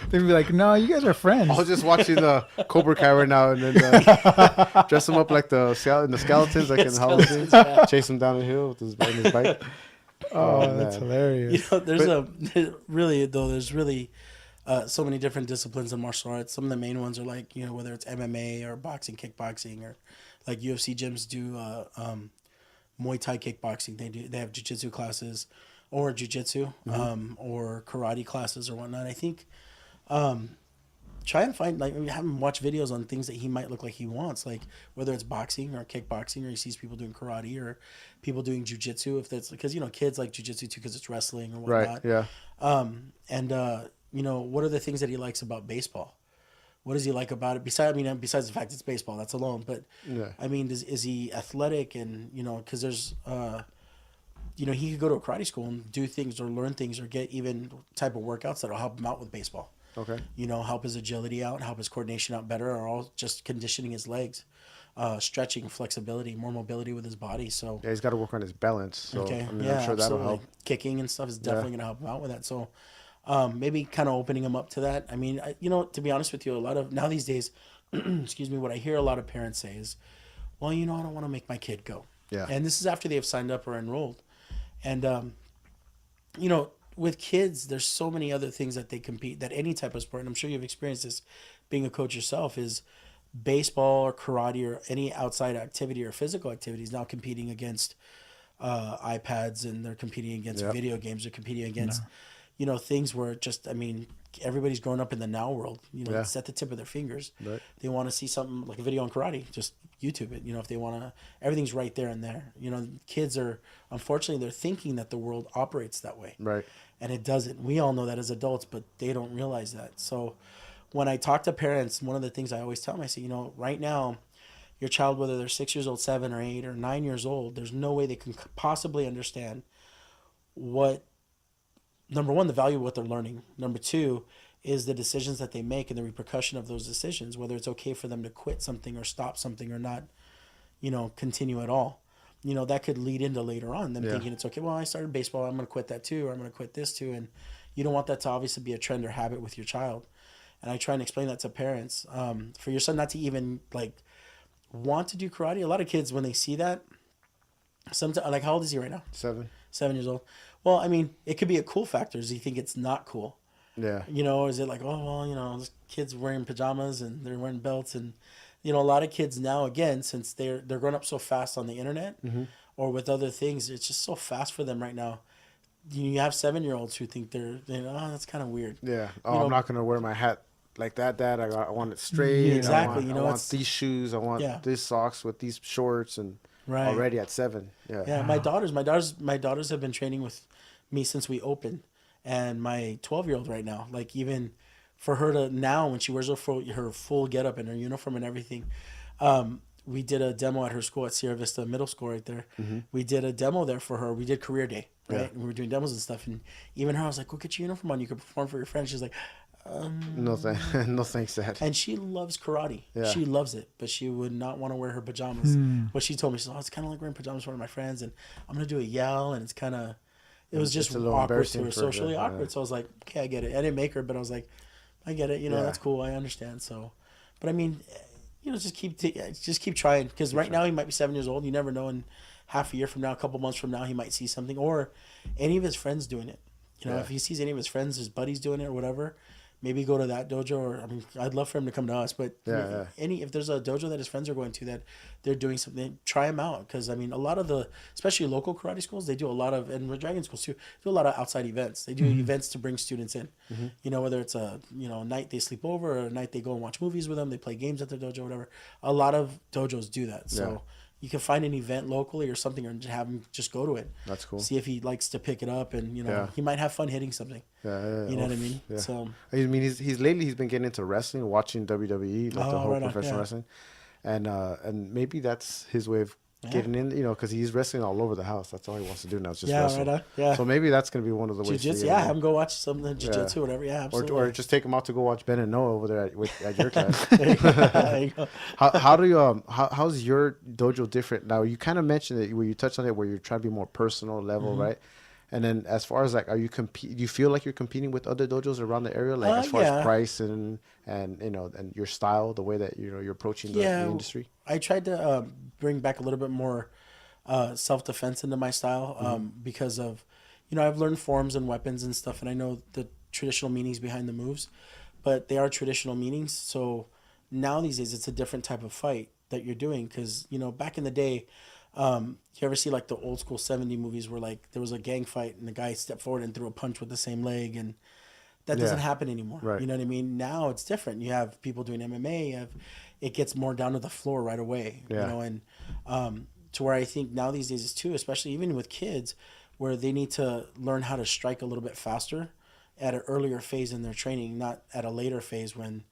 They'd be like, no, you guys are friends. I was just watching the Cobra Kai right now, and then dress them up like the skeletons, like in Halloween. Chase them down the hill with his bike. Oh, that's hilarious. There's really so many different disciplines in martial arts. Some of the main ones are like, whether it's MMA or boxing, kickboxing, or like UFC gyms do Muay Thai kickboxing. They have jiu-jitsu classes or jiu-jitsu or karate classes or whatnot. I think try and find, like, have him watch videos on things that he might look like he wants, like whether it's boxing or kickboxing, or he sees people doing karate or people doing jiu-jitsu, if that's because kids like jiu-jitsu too because it's wrestling or whatnot. Right. Yeah. What are the things that he likes about baseball? What does he like about it? Besides the fact it's baseball, that's alone. But I mean, is he athletic? And because there's he could go to a karate school and do things or learn things or get even type of workouts that'll help him out with baseball. Okay. Help his agility out, help his coordination out better, or all just conditioning his legs, stretching, flexibility, more mobility with his body. So he's got to work on his balance. So, okay. I'm sure that'll help. Kicking and stuff is definitely going to help him out with that. So maybe kind of opening him up to that. I mean, to be honest with you, a lot of now these days, excuse me, what I hear a lot of parents say is, well, I don't want to make my kid go. Yeah. And this is after they've signed up or enrolled. And, with kids, there's so many other things that they compete, that any type of sport, and I'm sure you've experienced this being a coach yourself, is baseball or karate or any outside activity or physical activities now competing against iPads, and they're competing against video games, they're competing against, things where everybody's growing up in the now world. It's at the tip of their fingers. Right. They want to see something like a video on karate, just YouTube it. If they want to, everything's right there and there. Kids are, unfortunately, they're thinking that the world operates that way. Right. And it doesn't. We all know that as adults, but they don't realize that. So when I talk to parents, one of the things I always tell them, I say, right now, your child, whether they're 6 years old, 7 or 8 or 9 years old, there's no way they can possibly understand what, number one, the value of what they're learning. Number two is the decisions that they make and the repercussion of those decisions, whether it's okay for them to quit something or stop something or not, continue at all. That could lead into later on them thinking it's okay. Well, I started baseball, I'm going to quit that too, or I'm going to quit this too. And you don't want that to obviously be a trend or habit with your child. And I try and explain that to parents, for your son not to even want to do karate. A lot of kids, when they see that, sometimes, like, how old is he right now? 7. 7 years old. Well, I mean, it could be a cool factor. Does he think it's not cool? Yeah. You know, is it like, oh, well, you know, this kid's wearing pajamas and they're wearing belts, and you know, a lot of kids now, again, since they're growing up so fast on the internet or with other things, it's just so fast for them right now. You have 7-year-olds who think they're oh, that's kind of weird. Yeah. Oh, You know, I'm not gonna wear my hat like that, Dad. I want it straight. Yeah. Exactly. I want these shoes. I want Yeah. these socks with these shorts, and Right. already at 7. Yeah. Yeah, my daughters have been training with me since we opened, and my 12-year-old right now, like even for her to now when she wears her full getup and her uniform and everything, we did a demo at her school at Sierra Vista Middle School right there. We did a demo there for her. We did career day, right? Yeah. And we were doing demos and stuff, and even her, I was like, "Go get your uniform on. You can perform for your friends." She's like, No thanks, Dad. and she loves karate. Yeah. She loves it, but she would not want to wear her pajamas. But she told me, she said, "Oh, it's kind of like wearing pajamas for one of my friends, and I'm gonna do a yell, and it's kind of." It was just It's a little awkward to embarrassing her, for socially her, awkward. yeah. So I was like, okay, I get it. I didn't make her, but I was like, I get it. You know, Yeah. that's cool. I understand. So, but I mean, you know, just keep trying, because right now he might be 7 years old. You never know. In half a year from now, a couple months from now, he might see something, or any of his friends doing it. You know, Yeah. if he sees any of his friends, his buddies doing it or whatever, maybe go to that dojo. Or I mean, I'd love for him to come to us, but Yeah. if there's a dojo that his friends are going to that they're doing something, try him out. Because I mean, a lot of the, especially local karate schools, they do a lot of, and dragon schools too, do a lot of outside events. They do events to bring students in. You know, whether it's a night they sleep over, or a night they go and watch movies with them, they play games at their dojo, whatever. A lot of dojos do that. So. Yeah. You can find an event locally or something, or just have him just go to it. That's cool. See if he likes to pick it up, and Yeah. he might have fun hitting something. Yeah. You know what I mean? Yeah. So I mean, he's been getting into wrestling, watching WWE, like the Oh, whole right on, professional yeah. wrestling, and maybe that's his way of getting in, because he's wrestling all over the house. That's all he wants to do now. Is just Yeah, wrestle. right on, yeah. So maybe that's gonna be one of the ways. jiu-jitsu, to yeah, get have in. him go watch something jiu-jitsu, whatever. Yeah, absolutely. Or just take him out to go watch Ben and Noah over there at your class. There you go. How do you how's your dojo different now? You kind of mentioned it where you touched on it, where you're trying to be more personal level, right? And then as far as like, do you feel like you're competing with other dojos around the area, like as far yeah. as price and and your style, the way that you're approaching the industry? I tried to bring back a little bit more self-defense into my style, because of, I've learned forms and weapons and stuff, and I know the traditional meanings behind the moves, but they are traditional meanings. So now these days it's a different type of fight that you're doing, because back in the day, you ever see like the old school 70 movies where like there was a gang fight and the guy stepped forward and threw a punch with the same leg, and that doesn't happen anymore. Right. You know what I mean? Now it's different. You have people doing MMA. It gets more down to the floor right away. Yeah. And to where I think now these days is too, especially even with kids, where they need to learn how to strike a little bit faster at an earlier phase in their training, not at a later phase when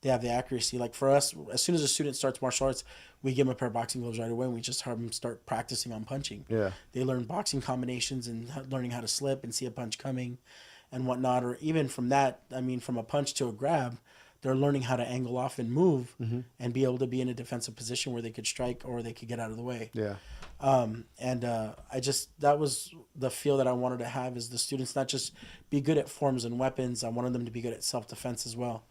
they have the accuracy. Like for us, as soon as a student starts martial arts, we give them a pair of boxing gloves right away, and we just have them start practicing on punching. Yeah. They learn boxing combinations and learning how to slip and see a punch coming and whatnot. Or even from that, I mean, from a punch to a grab, they're learning how to angle off and move and be able to be in a defensive position where they could strike or they could get out of the way. Yeah. That was the feel that I wanted to have, is the students not just be good at forms and weapons. I wanted them to be good at self-defense as well.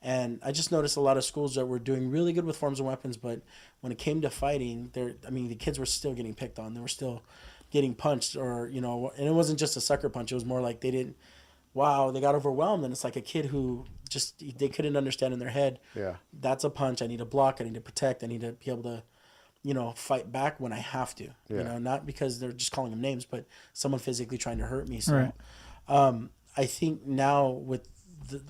And I just noticed a lot of schools that were doing really good with forms and weapons, but when it came to fighting, the kids were still getting picked on. They were still getting punched, or, and it wasn't just a sucker punch. It was more like they got overwhelmed. And it's like a kid who they couldn't understand in their head. Yeah. That's a punch. I need to block. I need to protect. I need to be able to, fight back when I have to, Yeah. not because they're just calling them names, but someone physically trying to hurt me. So, I think now with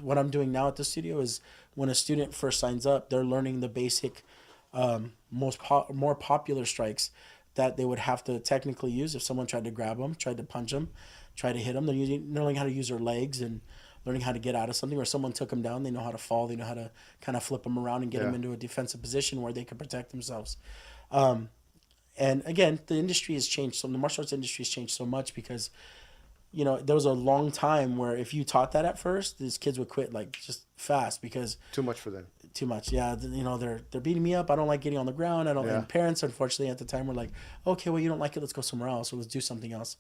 what I'm doing now at the studio is when a student first signs up, they're learning the basic, more popular strikes that they would have to technically use if someone tried to grab them, tried to punch them, tried to hit them. They're learning how to use their legs and learning how to get out of something, or someone took them down. They know how to fall. They know how to kind of flip them around and get them into a defensive position where they can protect themselves. And again, the industry has changed. So the martial arts industry has changed so much because, there was a long time where if you taught that at first, these kids would quit like just fast because Too much for them. too much. Yeah. They're beating me up. I don't like getting on the ground. And parents, unfortunately, at the time were like, okay, well, you don't like it. Let's go somewhere else. Or let's do something else.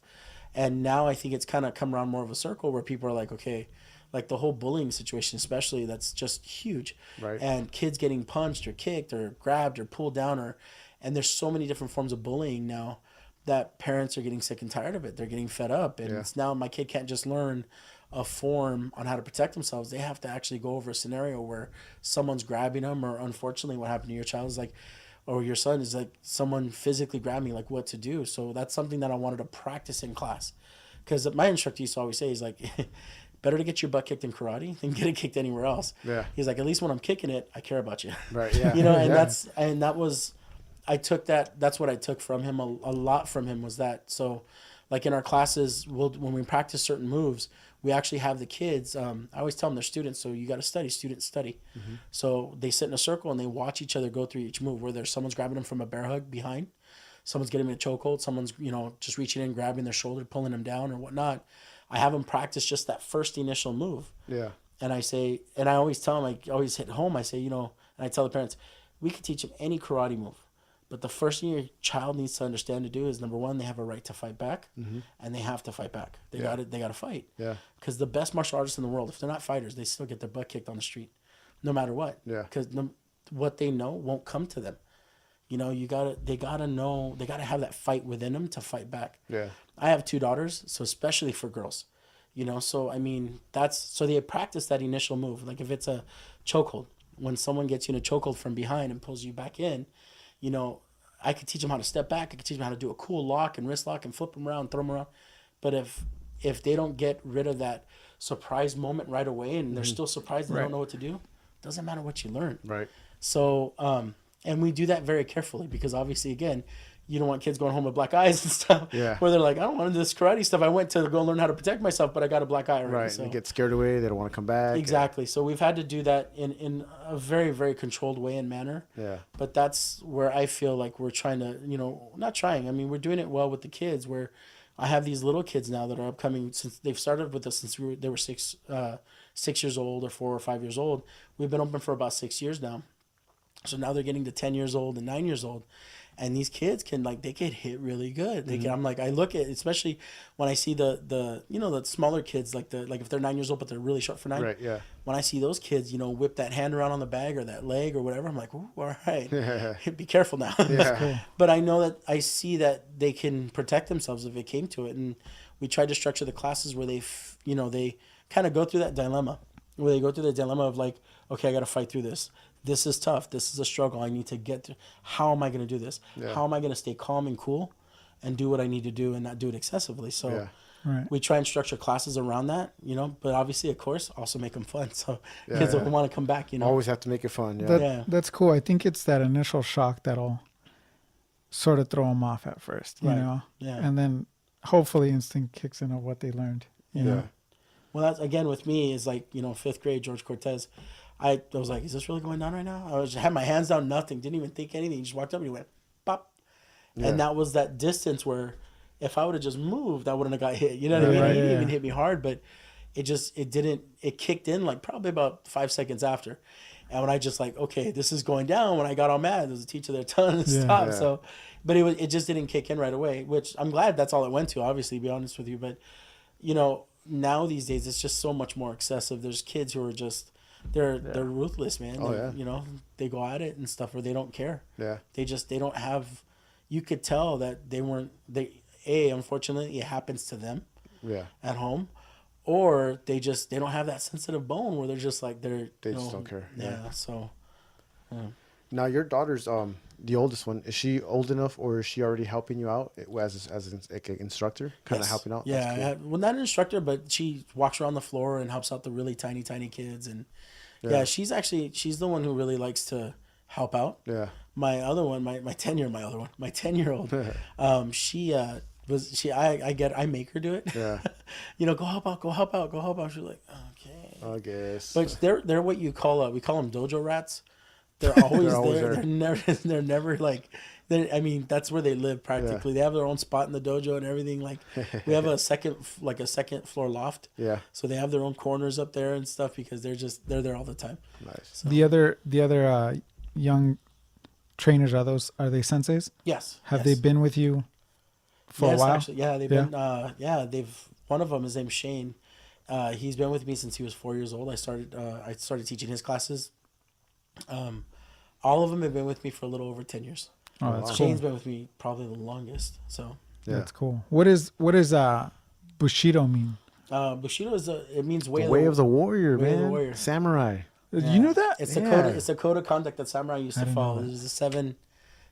And now I think it's kind of come around more of a circle where people are like, okay, like the whole bullying situation, especially, that's just huge. Right. And kids getting punched or kicked or grabbed or pulled down, and there's so many different forms of bullying now that parents are getting sick and tired of it. They're getting fed up. And it's now my kid can't just learn a form on how to protect themselves. They have to actually go over a scenario where someone's grabbing them, or unfortunately what happened to your child is like, or your son is like someone physically grabbed me, like what to do. So that's something that I wanted to practice in class. Because my instructor used to always say, he's like, better to get your butt kicked in karate than get it kicked anywhere else. Yeah. He's like, at least when I'm kicking it, I care about you. Right. Yeah. You know, and that was, I took that, that's what I took from him, a lot from him was that. So like in our classes, when we practice certain moves, we actually have the kids, I always tell them they're students, so you got to study, students study. Mm-hmm. So they sit in a circle and they watch each other go through each move, where someone's grabbing them from a bear hug behind, someone's getting them in a chokehold, someone's, just reaching in, grabbing their shoulder, pulling them down or whatnot. I have them practice just that first initial move. Yeah. And I say, and I always tell them, I always hit home, I say, and I tell the parents, we can teach them any karate move. But the first thing your child needs to understand to do is, number one, they have a right to fight back, and they have to fight back. They got to fight. Yeah. Because the best martial artists in the world, if they're not fighters, they still get their butt kicked on the street, no matter what. Yeah. Because what they know won't come to them. They gotta know, they gotta have that fight within them to fight back. Yeah. I have 2 daughters, so especially for girls, so I mean so they practice that initial move. Like if it's a chokehold, when someone gets you in a chokehold from behind and pulls you back in. I could teach them how to step back. I could teach them how to do a cool lock and wrist lock and flip them around, throw them around. But if they don't get rid of that surprise moment right away, and they're still surprised and they don't know what to do, it doesn't matter what you learn. Right. So, and we do that very carefully, because obviously, again, you don't want kids going home with black eyes and stuff. Yeah. Where they're like, I don't want to do this karate stuff. I went to go learn how to protect myself, but I got a black eye already. Right. So. They get scared away. They don't want to come back. Exactly. So we've had to do that in a very, very controlled way and manner. Yeah. But that's where I feel like we're trying to, not trying. I mean, we're doing it well with the kids, where I have these little kids now that are upcoming, since they've started with us since they were 6 years old or 4 or 5 years old. We've been open for about 6 years now. So now they're getting to 10 years old and 9 years old. And these kids they get hit really good. They can, I'm like, I look at, especially when I see the smaller kids, like if they're 9 years old, but they're really short for 9. Right, yeah. When I see those kids, whip that hand around on the bag or that leg or whatever, I'm like, ooh, all right, be careful now. Yeah. Cool. But I know that I see that they can protect themselves if it came to it. And we tried to structure the classes where they kind of go through that dilemma, where they go through the dilemma of like, okay, I got to fight through this. This is tough. This is a struggle. I need to get through. How am I going to do this? Yeah. How am I going to stay calm and cool and do what I need to do and not do it excessively? So we try and structure classes around that, but obviously, of course, also make them fun. So kids will want to come back, Always have to make it fun. Yeah. That's cool. I think it's that initial shock that'll sort of throw them off at first, you know? Yeah. And then hopefully instinct kicks in of what they learned, you know? Well, that's, again, with me, is like, 5th grade, George Cortez. I was like, is this really going down right now? I had my hands down, nothing, didn't even think anything. He just walked up and he went, pop. Yeah. And that was that distance where if I would have just moved, I wouldn't have got hit. You know what I mean? He didn't even hit me hard, but it kicked in like probably about 5 seconds after. And when I just like, okay, this is going down, when I got all mad, there was a teacher there telling me to stop. Yeah. So, but it just didn't kick in right away, which I'm glad that's all it went to, obviously, to be honest with you. But, now these days it's just so much more excessive. There's kids who are just, they're ruthless, man. They go at it and stuff, or they don't care. Yeah. They don't have, you could tell that unfortunately it happens to them at home, or they don't have that sensitive bone where they're just like, they just don't care. Yeah. So. Yeah. Now your daughter's, the oldest one, is she old enough, or is she already helping you out as an instructor, kind of helping out? Yeah, cool. Well, not an instructor, but she walks around the floor and helps out the really tiny kids, and she's the one who really likes to help out. Yeah. My other one, my 10-year-old, I make her do it. Yeah. Go help out. She's like, okay. I guess. But they're what you call we call them dojo rats. They're always there. They're never like, that's where they live practically. Yeah. They have their own spot in the dojo and everything. Like we have a second floor loft. Yeah. So they have their own corners up there and stuff, because they're there all the time. Nice. So. The other young trainers, are they senseis? Yes. Have they been with you for a while? Actually, yeah, they've been. One of them, his name's Shane. He's been with me since he was 4 years old. I started teaching his classes. All of them have been with me for a little over 10 years. Oh, that's Shane's been with me probably the longest. So Yeah. That's cool. What is Bushido mean? Bushido it means The way of the warrior, Way of the man. warrior. Samurai. You knew that? It's Yeah. the code of conduct that samurai used to didn't know follow. that. There's the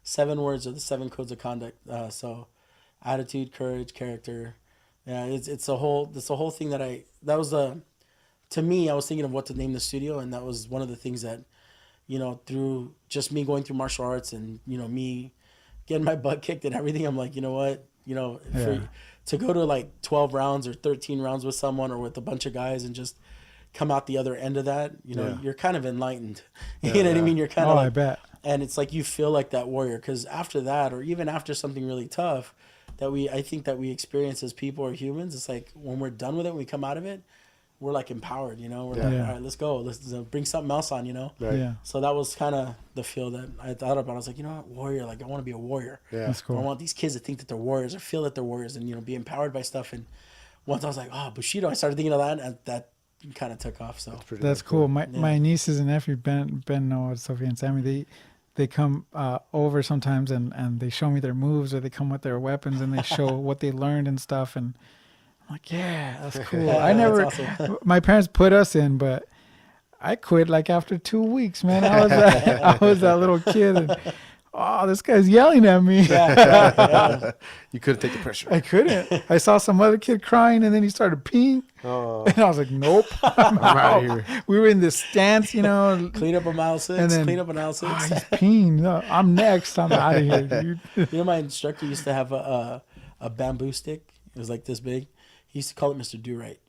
seven words or the 7 codes of conduct. So attitude, courage, character. Yeah, it's a whole thing to me, I was thinking of what to name the studio, and that was one of the things that, through just me going through martial arts and, me getting my butt kicked and everything, I'm like, you know what? To go to like 12 rounds or 13 rounds with someone or with a bunch of guys and just come out the other end of that, you're kind of enlightened. You know what I mean? You're kind of I bet. And it's like you feel like that warrior, because after that, or even after something really tough I think that we experience as people or humans, it's like when we're done with it, when we come out of it, we're like empowered, we're like, all right, let's go, let's bring something else on, Right. Yeah. So that was kind of the feel that I thought about. I was like, you know what, warrior, like I want to be a warrior. Yeah. That's cool. I want these kids to think that they're warriors or feel that they're warriors and, be empowered by stuff. And once I was like, oh, Bushido, I started thinking of that, and that kind of took off. So That's cool. My nieces and nephew, Ben, Noah, Sophia, and Sammy, they come over sometimes and they show me their moves, or they come with their weapons and they show what they learned and stuff. And I'm like, yeah, that's cool. That's awesome. My parents put us in, but I quit like after 2 weeks, man. I was that little kid. And, oh, this guy's yelling at me. You couldn't take the pressure. I couldn't. I saw some other kid crying, and then he started peeing. Oh, And I was like, nope. I'm out of out. here. We were in this stance, Clean up a mile 6, And then- clean up an aisle 6. Oh, he's peeing. No, I'm next. I'm out of here, dude. My instructor used to have a bamboo stick. It was like this big. He used to call it Mr. Do-Right.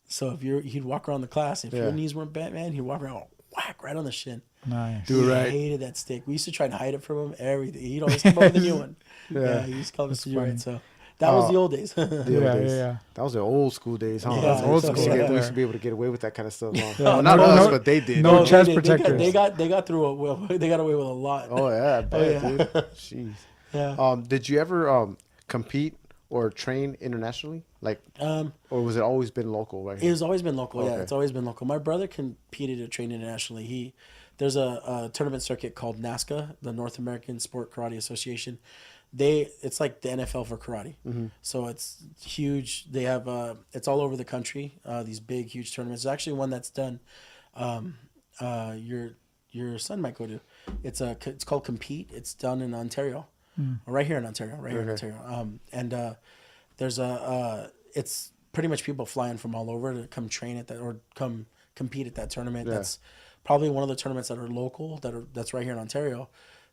So he'd walk around the class. If your knees weren't bent, man, he'd walk around, whack, right on the shin. Nice. Do right. He hated that stick. We used to try and hide it from him. Everything. He'd always come up with a new one. Yeah. He used to call it That's Mr. Do-Right. funny. So that was the old days. The old Yeah, days. yeah. That was the old school days, huh? Yeah, That's old school, We yeah. used to be able to get away with that kind of stuff. Huh? Yeah. Well, not No, us, no- but they did. no they chest did. protectors. They got through they got away with a lot. Oh yeah, I bet, yeah. dude. Jeez. Yeah. Did you ever compete or train internationally, like, or was it always been local? Right It here? has always been local. Yeah, Okay. it's always been local. My brother competed and trained internationally. There's a tournament circuit called NASCA, the North American Sport Karate Association. It's like the NFL for karate. Mm-hmm. So it's huge. They have it's all over the country. These big, huge tournaments. There's actually one that's done. Your son might go to. It's called Compete. It's done in Ontario, right here in Ontario, there's it's pretty much people flying from all over to come train at that or come compete at that tournament. Yeah. That's probably one of the tournaments that are local that's right here in Ontario,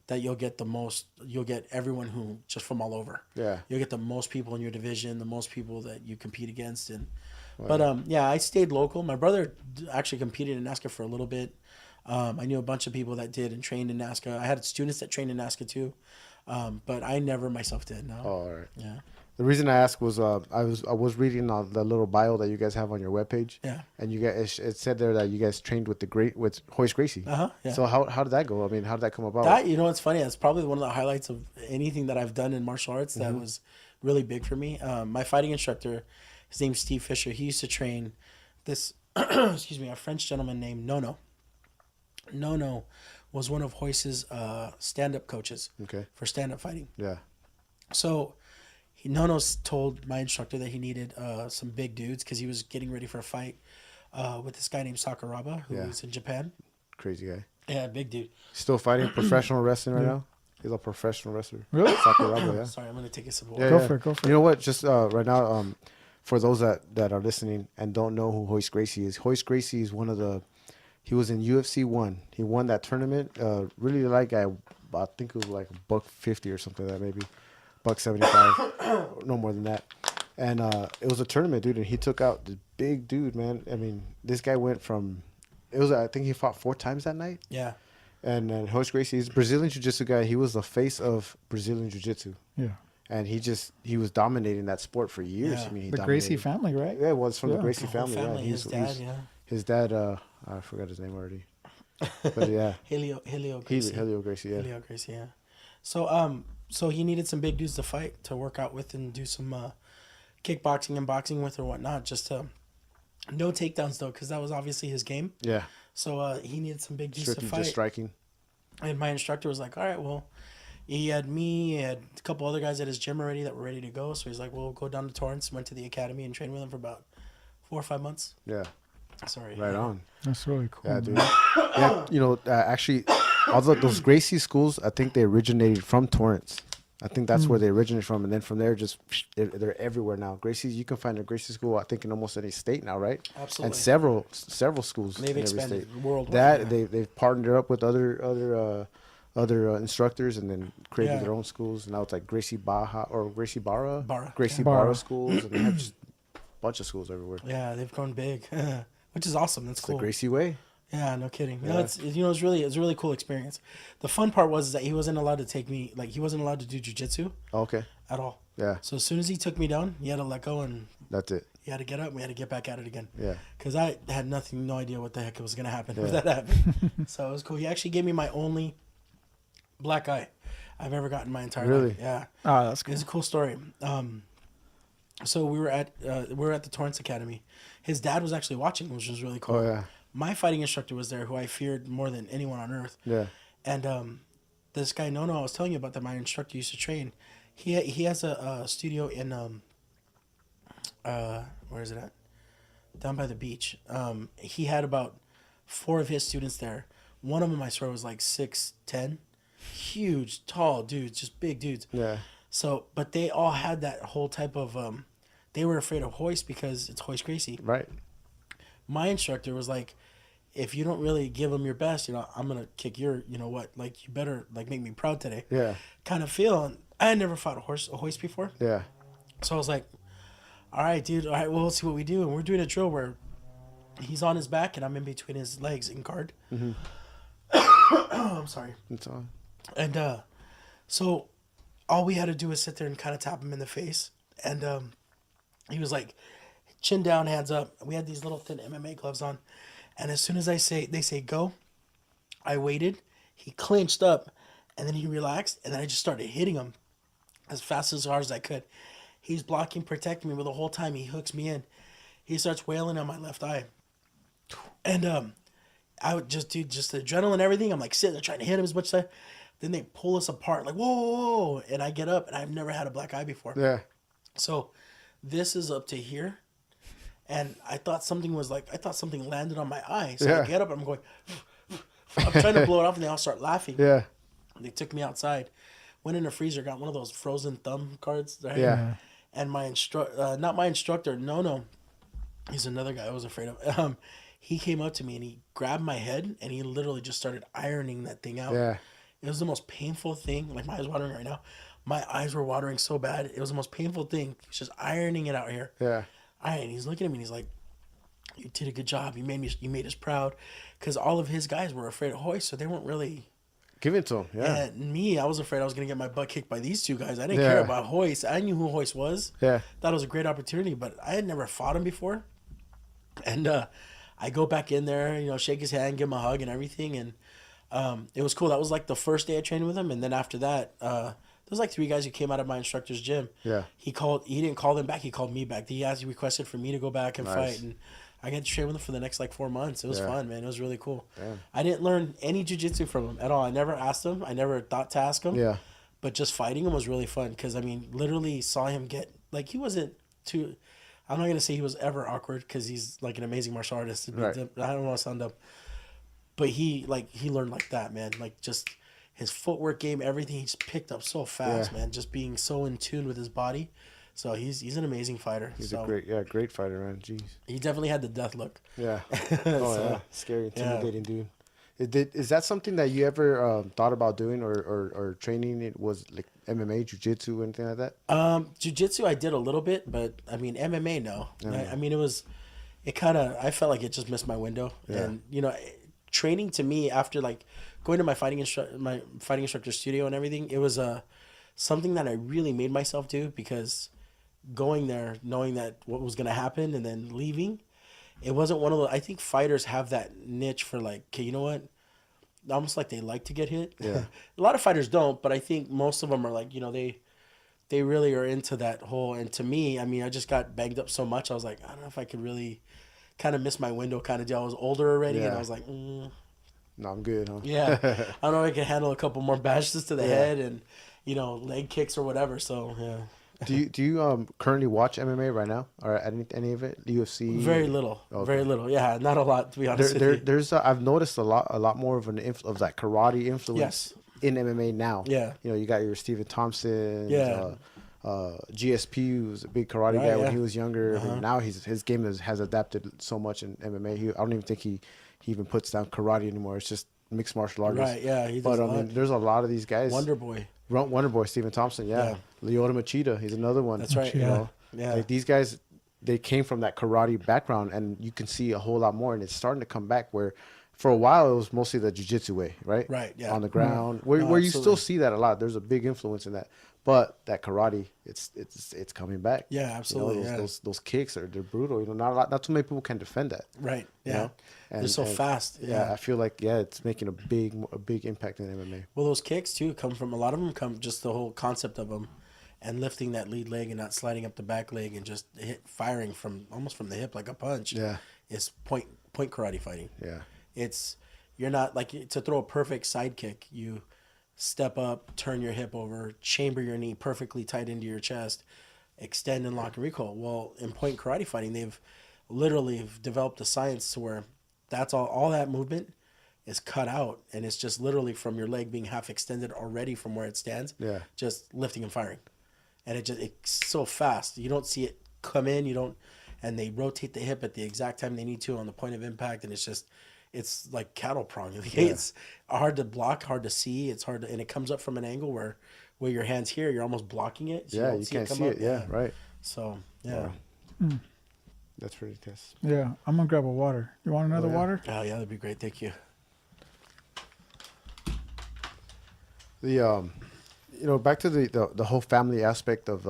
that you'll get everyone who just from all over. Yeah. You'll get the most people in your division, the most people that you compete against. But I stayed local. My brother actually competed in NASCA for a little bit. I knew a bunch of people that did and trained in NASCA. I had students that trained in NASCA too. But I never myself did. No. Oh, all right. Yeah. The reason I asked was I was reading the little bio that you guys have on your webpage. Yeah. And you guys, it said there that you guys trained with with Hoist Gracie. Uh-huh. Yeah. So how did that go? I mean, how did that come about? That, it's funny. That's probably one of the highlights of anything that I've done in martial arts that was really big for me. My fighting instructor, his name's Steve Fisher. He used to train this, excuse me, a French gentleman named Nono. Nono was one of Hoist's stand-up coaches for stand-up fighting. Yeah. So Nono's told my instructor that he needed some big dudes because he was getting ready for a fight with this guy named Sakuraba, who's in Japan. Crazy guy. Yeah, big dude. Still fighting professional wrestling right now? He's a professional wrestler. Really? Sakuraba, yeah. Sorry, I'm going to take a sip of Yeah, water. Go for it. You know what? Just right now, for those that are listening and don't know who Hoist Gracie is, Hoist Gracie is he was in UFC 1. He won that tournament. Really light guy. I think it was like $150 or something like that, maybe $175, no more than that. And it was a tournament, dude, and he took out this big dude, man. I mean, this guy went from. I think he fought 4 times that night. Yeah. And Hoist Gracie, he's a Brazilian Jiu-Jitsu guy. He was the face of Brazilian Jiu-Jitsu. Yeah. And he was dominating that sport for years. Yeah. I mean, he The dominated. Gracie family, right? Yeah, it was from the Gracie The whole family. Yeah. His dad, His dad, I forgot his name already. But yeah. Helio Gracie. Helio Gracie, yeah. Helio Gracie, yeah. So he needed some big dudes to fight, to work out with and do some kickboxing and boxing with or whatnot. Just no takedowns though, because that was obviously his game. Yeah. So he needed some big dudes Strictly to fight. just striking. And my instructor was like, all right, well, He had me, he had a couple other guys at his gym already that were ready to go. So he's like, "We'll go down to Torrance." Went to the academy and trained with him for about 4 or 5 months. Yeah. Sorry. Right on. That's really cool. Yeah, dude. Yeah, you know, actually, all those Gracie schools, I think they originated from Torrance. I think that's where they originated from, and then from there, just they're everywhere now. Gracie, you can find a Gracie school, I think, in almost any state now, right? Absolutely. And several schools. They've in every expanded state. worldwide. That they've partnered up with other instructors, and then created Yeah. their own schools. Now it's like Gracie Baja or Gracie Barra, Barra, Gracie yeah. Barra Barra. schools, and they have just a bunch of schools everywhere. Yeah, they've grown big, which is awesome. That's It's cool. the Gracie way. Yeah, no kidding. Yeah. No, it's a really cool experience. The fun part was that he wasn't allowed to take me, like he wasn't allowed to do jujitsu Oh, okay. at all. Yeah, So as soon as he took me down, he had to let go and that's it. he had to get up. And we had to get back at it again. Yeah. Because I had no idea what the heck was gonna happen if Yeah. that happened. So it was cool. He actually gave me my only black eye I've ever gotten in my entire Really? life. Yeah. Oh, that's cool. It's a cool story. So we were at the Torrance Academy. His dad was actually watching, which was really cool. Oh yeah. My fighting instructor was there, who I feared more than anyone on earth. Yeah. And this guy Nono, I was telling you about, that my instructor used to train. He has a studio in where is it at? Down by the beach. He had about 4 of his students there. One of them, I swear, was like 6'10", huge, tall dudes, just big dudes. Yeah. So, but they all had that whole type of they were afraid of hoist because it's hoist Gracie. Right. My instructor was like, if you don't really give them your best, I'm gonna kick your, like, you better like make me proud today. Yeah. Kind of feel. And I had never fought a hoist before, Yeah. so I was like, all right, dude. All right, well, let's see what we do. And we're doing a drill where he's on his back and I'm in between his legs in guard. Mm-hmm. I'm sorry. It's on. And so all we had to do was sit there and kind of tap him in the face. And he was like, chin down, hands up. We had these little thin MMA gloves on. And as soon as they say go, I waited. He clinched up, and then he relaxed, and then I just started hitting him as fast as hard as I could. He's blocking, protecting me, but the whole time he hooks me in. He starts wailing on my left eye. And I would just the adrenaline, everything. I'm like sitting there trying to hit him as much as I. Then they pull us apart, like, whoa, whoa, whoa. And I get up, and I've never had a black eye before. Yeah. So this is up to here. And I thought something landed on my eye. So Yeah. I get up, and I'm going, I'm trying to blow it off, and they all start laughing. Yeah. They took me outside, went in the freezer, got one of those frozen thumb cards. Right? Yeah. And my not my instructor, no, he's another guy I was afraid of. He came up to me and he grabbed my head and he literally just started ironing that thing out. Yeah. It was the most painful thing. Like, my eyes watering right now. My eyes were watering so bad. It was the most painful thing. He's just ironing it out here. Yeah. And he's looking at me and he's like, "You did a good job. You made us proud," because all of his guys were afraid of hoist, so they weren't really. Give it to him. Yeah. And me, I was afraid I was gonna get my butt kicked by these two guys. I didn't Yeah. care about hoist. I knew who hoist was. Yeah. Thought it was a great opportunity, but I had never fought him before. And I go back in there, shake his hand, give him a hug and everything, and it was cool. That was like the first day I trained with him, and then after that, there was like 3 guys who came out of my instructor's gym. Yeah. He didn't call them back. He called me back. He requested for me to go back and Nice. fight, and I got to train with him for the next like 4 months. It was Yeah. fun, man. It was really cool. Damn. I didn't learn any jiu-jitsu from him at all. I never asked him. I never thought to ask him. Yeah. But just fighting him was really fun because, I mean, literally saw him get, like, he wasn't too, I'm not going to say he was ever awkward because he's like an amazing martial artist. Right. I don't want to sound up. But he learned like that, man. Like, just his footwork game, everything, he just picked up so fast, Yeah. man. Just being so in tune with his body. So he's an amazing fighter. He's so a great fighter, man. Jeez. he definitely had the death look. Yeah. Oh, So, yeah. Scary, intimidating dude. Is that something that you ever thought about doing or training? It was like MMA, jiu-jitsu, anything like that? Jiu-jitsu I did a little bit, but I mean MMA no. I mean I felt like it just missed my window. Yeah. And training to me after like going to my fighting instructor studio and everything, it was something that I really made myself do because going there knowing that what was going to happen and then leaving, it wasn't one of the, I think fighters have that niche for like, okay, you know what? Almost like they like to get hit. Yeah. A lot of fighters don't, but I think most of them are like, they really are into that whole, and to me, I mean, I just got banged up so much. I was like, I don't know if I could really kind of miss my window kind of deal. I was older already and Yeah. I was like, No, I'm good, huh? Yeah, I don't know. I can handle a couple more bashes to the Yeah. head and leg kicks or whatever. So yeah. Do you currently watch MMA right now or any of it? UFC? Very little, Okay. very little. Yeah, not a lot to be honest with you. There's I've noticed a lot more of of that karate influence Yes. in MMA now. Yeah. You got your Stephen Thompson, Yeah. GSP, who's a big karate Right, guy when yeah. he was younger. Uh-huh. And now his game has adapted so much in MMA. I don't even think he even puts down karate anymore. It's just mixed martial arts. Right, yeah, he does But a I lot. mean, there's a lot of these guys. Wonder Boy. Wonder Boy, Stephen Thompson, yeah. Lyoto Machida, he's another one. That's right. Machida. Yeah. Yeah. Like these guys, they came from that karate background, and you can see a whole lot more, and it's starting to come back. Where, for a while, it was mostly the jiu-jitsu way, right? Right, yeah. On the ground, where No, you still absolutely. see that a lot. There's a big influence in that, but that karate, it's coming back. Yeah, absolutely, yeah. Those kicks they're brutal. Not too many people can defend that. Right. you Yeah. know? They're so fast. Yeah, I feel like it's making a big impact in MMA. Well, those kicks too come from a lot of them come just the whole concept of them, and lifting that lead leg and not sliding up the back leg and just firing from almost from the hip like a punch. Yeah. Is point karate fighting. Yeah. You're not like to throw a perfect side kick. You step up, turn your hip over, chamber your knee perfectly tight into your chest, extend and lock and recoil. Well, in point karate fighting, they've literally developed a science to where that's all that movement is cut out, and it's just literally from your leg being half extended already from where it stands. Yeah. Just lifting and firing, and it's so fast. You don't see it come in. And they rotate the hip at the exact time they need to on the point of impact, and it's like cattle prong. It's hard to block, hard to see. It's hard to, and it comes up from an angle where your hand's here, you're almost blocking it. So You can't see it. Yeah, right. So yeah. That's pretty intense. Yeah, I'm gonna grab a water. You want another water? Oh yeah, that'd be great. Thank you. Back to the whole family aspect of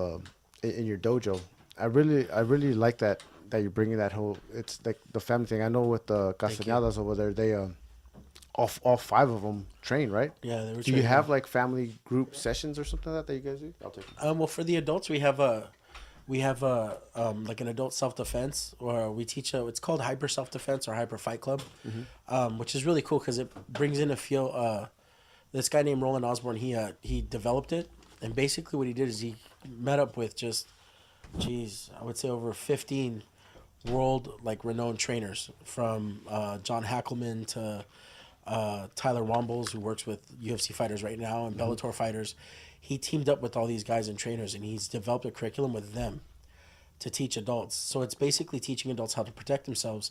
in your dojo. I really like that you're bringing that whole, it's like the family thing. I know with the Castañadas over there, they all five of them train, right? Yeah, they were. Do you have like family group sessions or something like that you guys do? I'll take it. Well, for the adults, we have like an adult self-defense, or we teach it's called hyper self-defense or hyper fight club, which is really cool because it brings in a feel. This guy named Roland Osborne, he developed it, and basically what he did is he met up with just, I would say over 15 world like renowned trainers, from John Hackelman to Tyler Wombles, who works with UFC fighters right now and Bellator fighters. He teamed up with all these guys and trainers, and he's developed a curriculum with them to teach adults. So it's basically teaching adults how to protect themselves,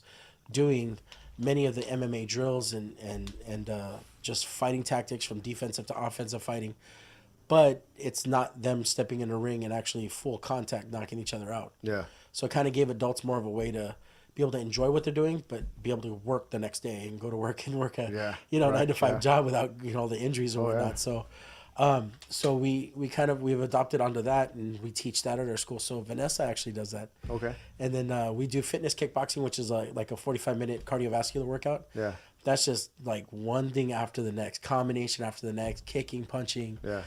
doing many of the MMA drills and just fighting tactics from defensive to offensive fighting. But it's not them stepping in a ring and actually full contact knocking each other out. Yeah. So it kind of gave adults more of a way to be able to enjoy what they're doing, but be able to work the next day and go to work and work a 9-to-5 job without all the injuries or whatnot. Yeah. So we've adopted onto that, and we teach that at our school. So Vanessa actually does that. Okay. And then we do fitness kickboxing, which is like a 45-minute cardiovascular workout. Yeah. That's just like one thing after the next, combination after the next, kicking, punching. Yeah.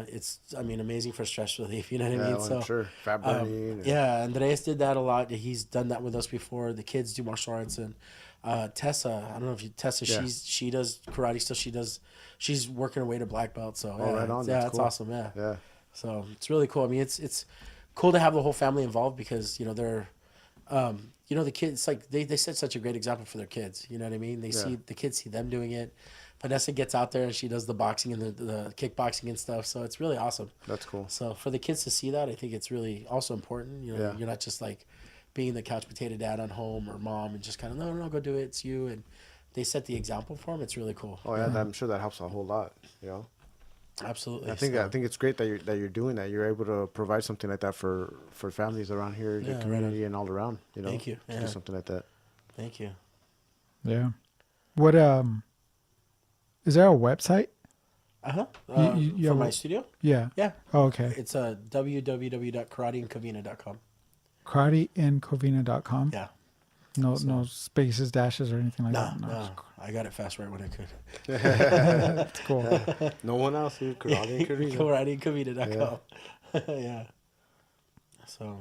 It's amazing for stress relief. You know what I Yeah, mean? well, So I'm sure. Fat burning. yeah, Andreas did that a lot. He's done that with us before. The kids do martial arts, and Tessa. I don't know if Tessa. Yeah. She does karate still. She's working her way to black belt. So Oh, right on. that's cool. awesome. Yeah. Yeah. So it's really cool. I mean, it's cool to have the whole family involved because they're, the kids, like they set such a great example for their kids. You know what I mean? See the kids see them doing it. Vanessa gets out there and she does the boxing and the kickboxing and stuff. So it's really awesome. That's cool. So for the kids to see that, I think it's really also important. You're not just like being the couch potato dad on home or mom and just kind of, no, go do it. It's you. And they set the example for them. It's really cool. Oh yeah, I'm sure that helps a whole lot. Absolutely. I think it's great that you're doing that. You're able to provide something like that for families around here, the community, and all around. Thank you. To do something like that. Thank you. Yeah. What is there a website? You for my studio? Yeah. Yeah. Oh, okay. It's www.karateandcovina.com. Karateandcovina.com. Yeah. No spaces, dashes, or anything like that. No. I got it fast right when I could. That's cool. No one else who Karateandcovina.com. Yeah. So,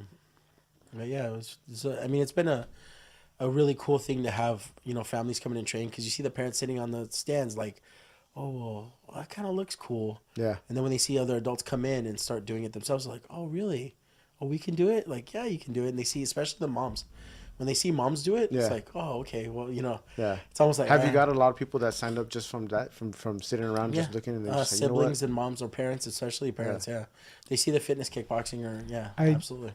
but yeah, it's been a a really cool thing to have, families coming and train, because you see the parents sitting on the stands like, oh, well, that kind of looks cool. Yeah. And then when they see other adults come in and start doing it themselves, they're like, oh, really? Oh, we can do it? Like, yeah, you can do it. And they see, especially the moms. When they see moms do it, it's like, oh, okay, well, Yeah. It's almost like... Have you got a lot of people that signed up just from that, from sitting around just looking and just siblings, you know what? And moms or parents, especially parents, They see the fitness kickboxing or, absolutely.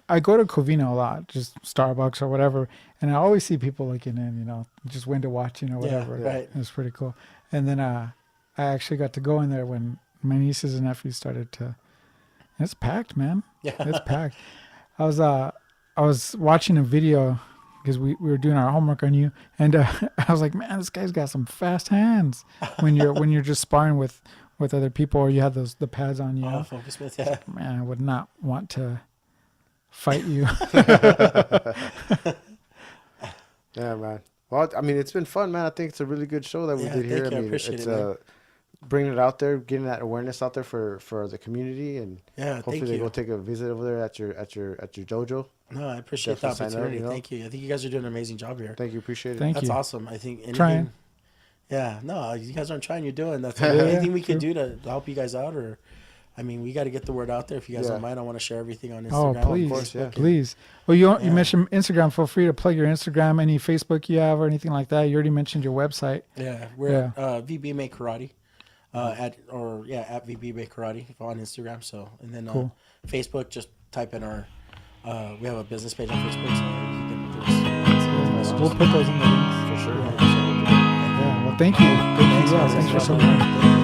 I go to Covina a lot, just Starbucks or whatever, and I always see people looking in, just window watching or whatever. Yeah, right. It's pretty cool. And then I actually got to go in there when my nieces and nephews started to. It's packed, man. Yeah, it's packed. I was watching a video because we were doing our homework on you, and I was like, man, this guy's got some fast hands when you're just sparring with other people, or you have the pads on you. Oh, focus with, yeah. Man, I would not want to fight you. Yeah, man. Well, I mean, it's been fun, man. I think it's a really good show that we did here. I mean, it's bringing it out there, getting that awareness out there for the community, and hopefully they go take a visit over there at your dojo. No, I appreciate the opportunity. Thank you. I think you guys are doing an amazing job here. Thank you. Appreciate it. That's awesome. I think anything, trying. Yeah, no, you guys aren't trying. You're doing. That's anything we can do to help you guys out, or. I mean, we got to get the word out there. If you guys don't mind, I want to share everything on Instagram. Oh, please. Of course, please. Well, you mentioned Instagram. Feel free to plug your Instagram, any Facebook you have or anything like that. You already mentioned your website. Yeah, we're at VBMA Karate, at VB Bay Karate on Instagram. So, and then Facebook, just type in our, we have a business page on Facebook. So you can, we'll put those in the links. For sure. Yeah. Well, thank you. Thanks for so much.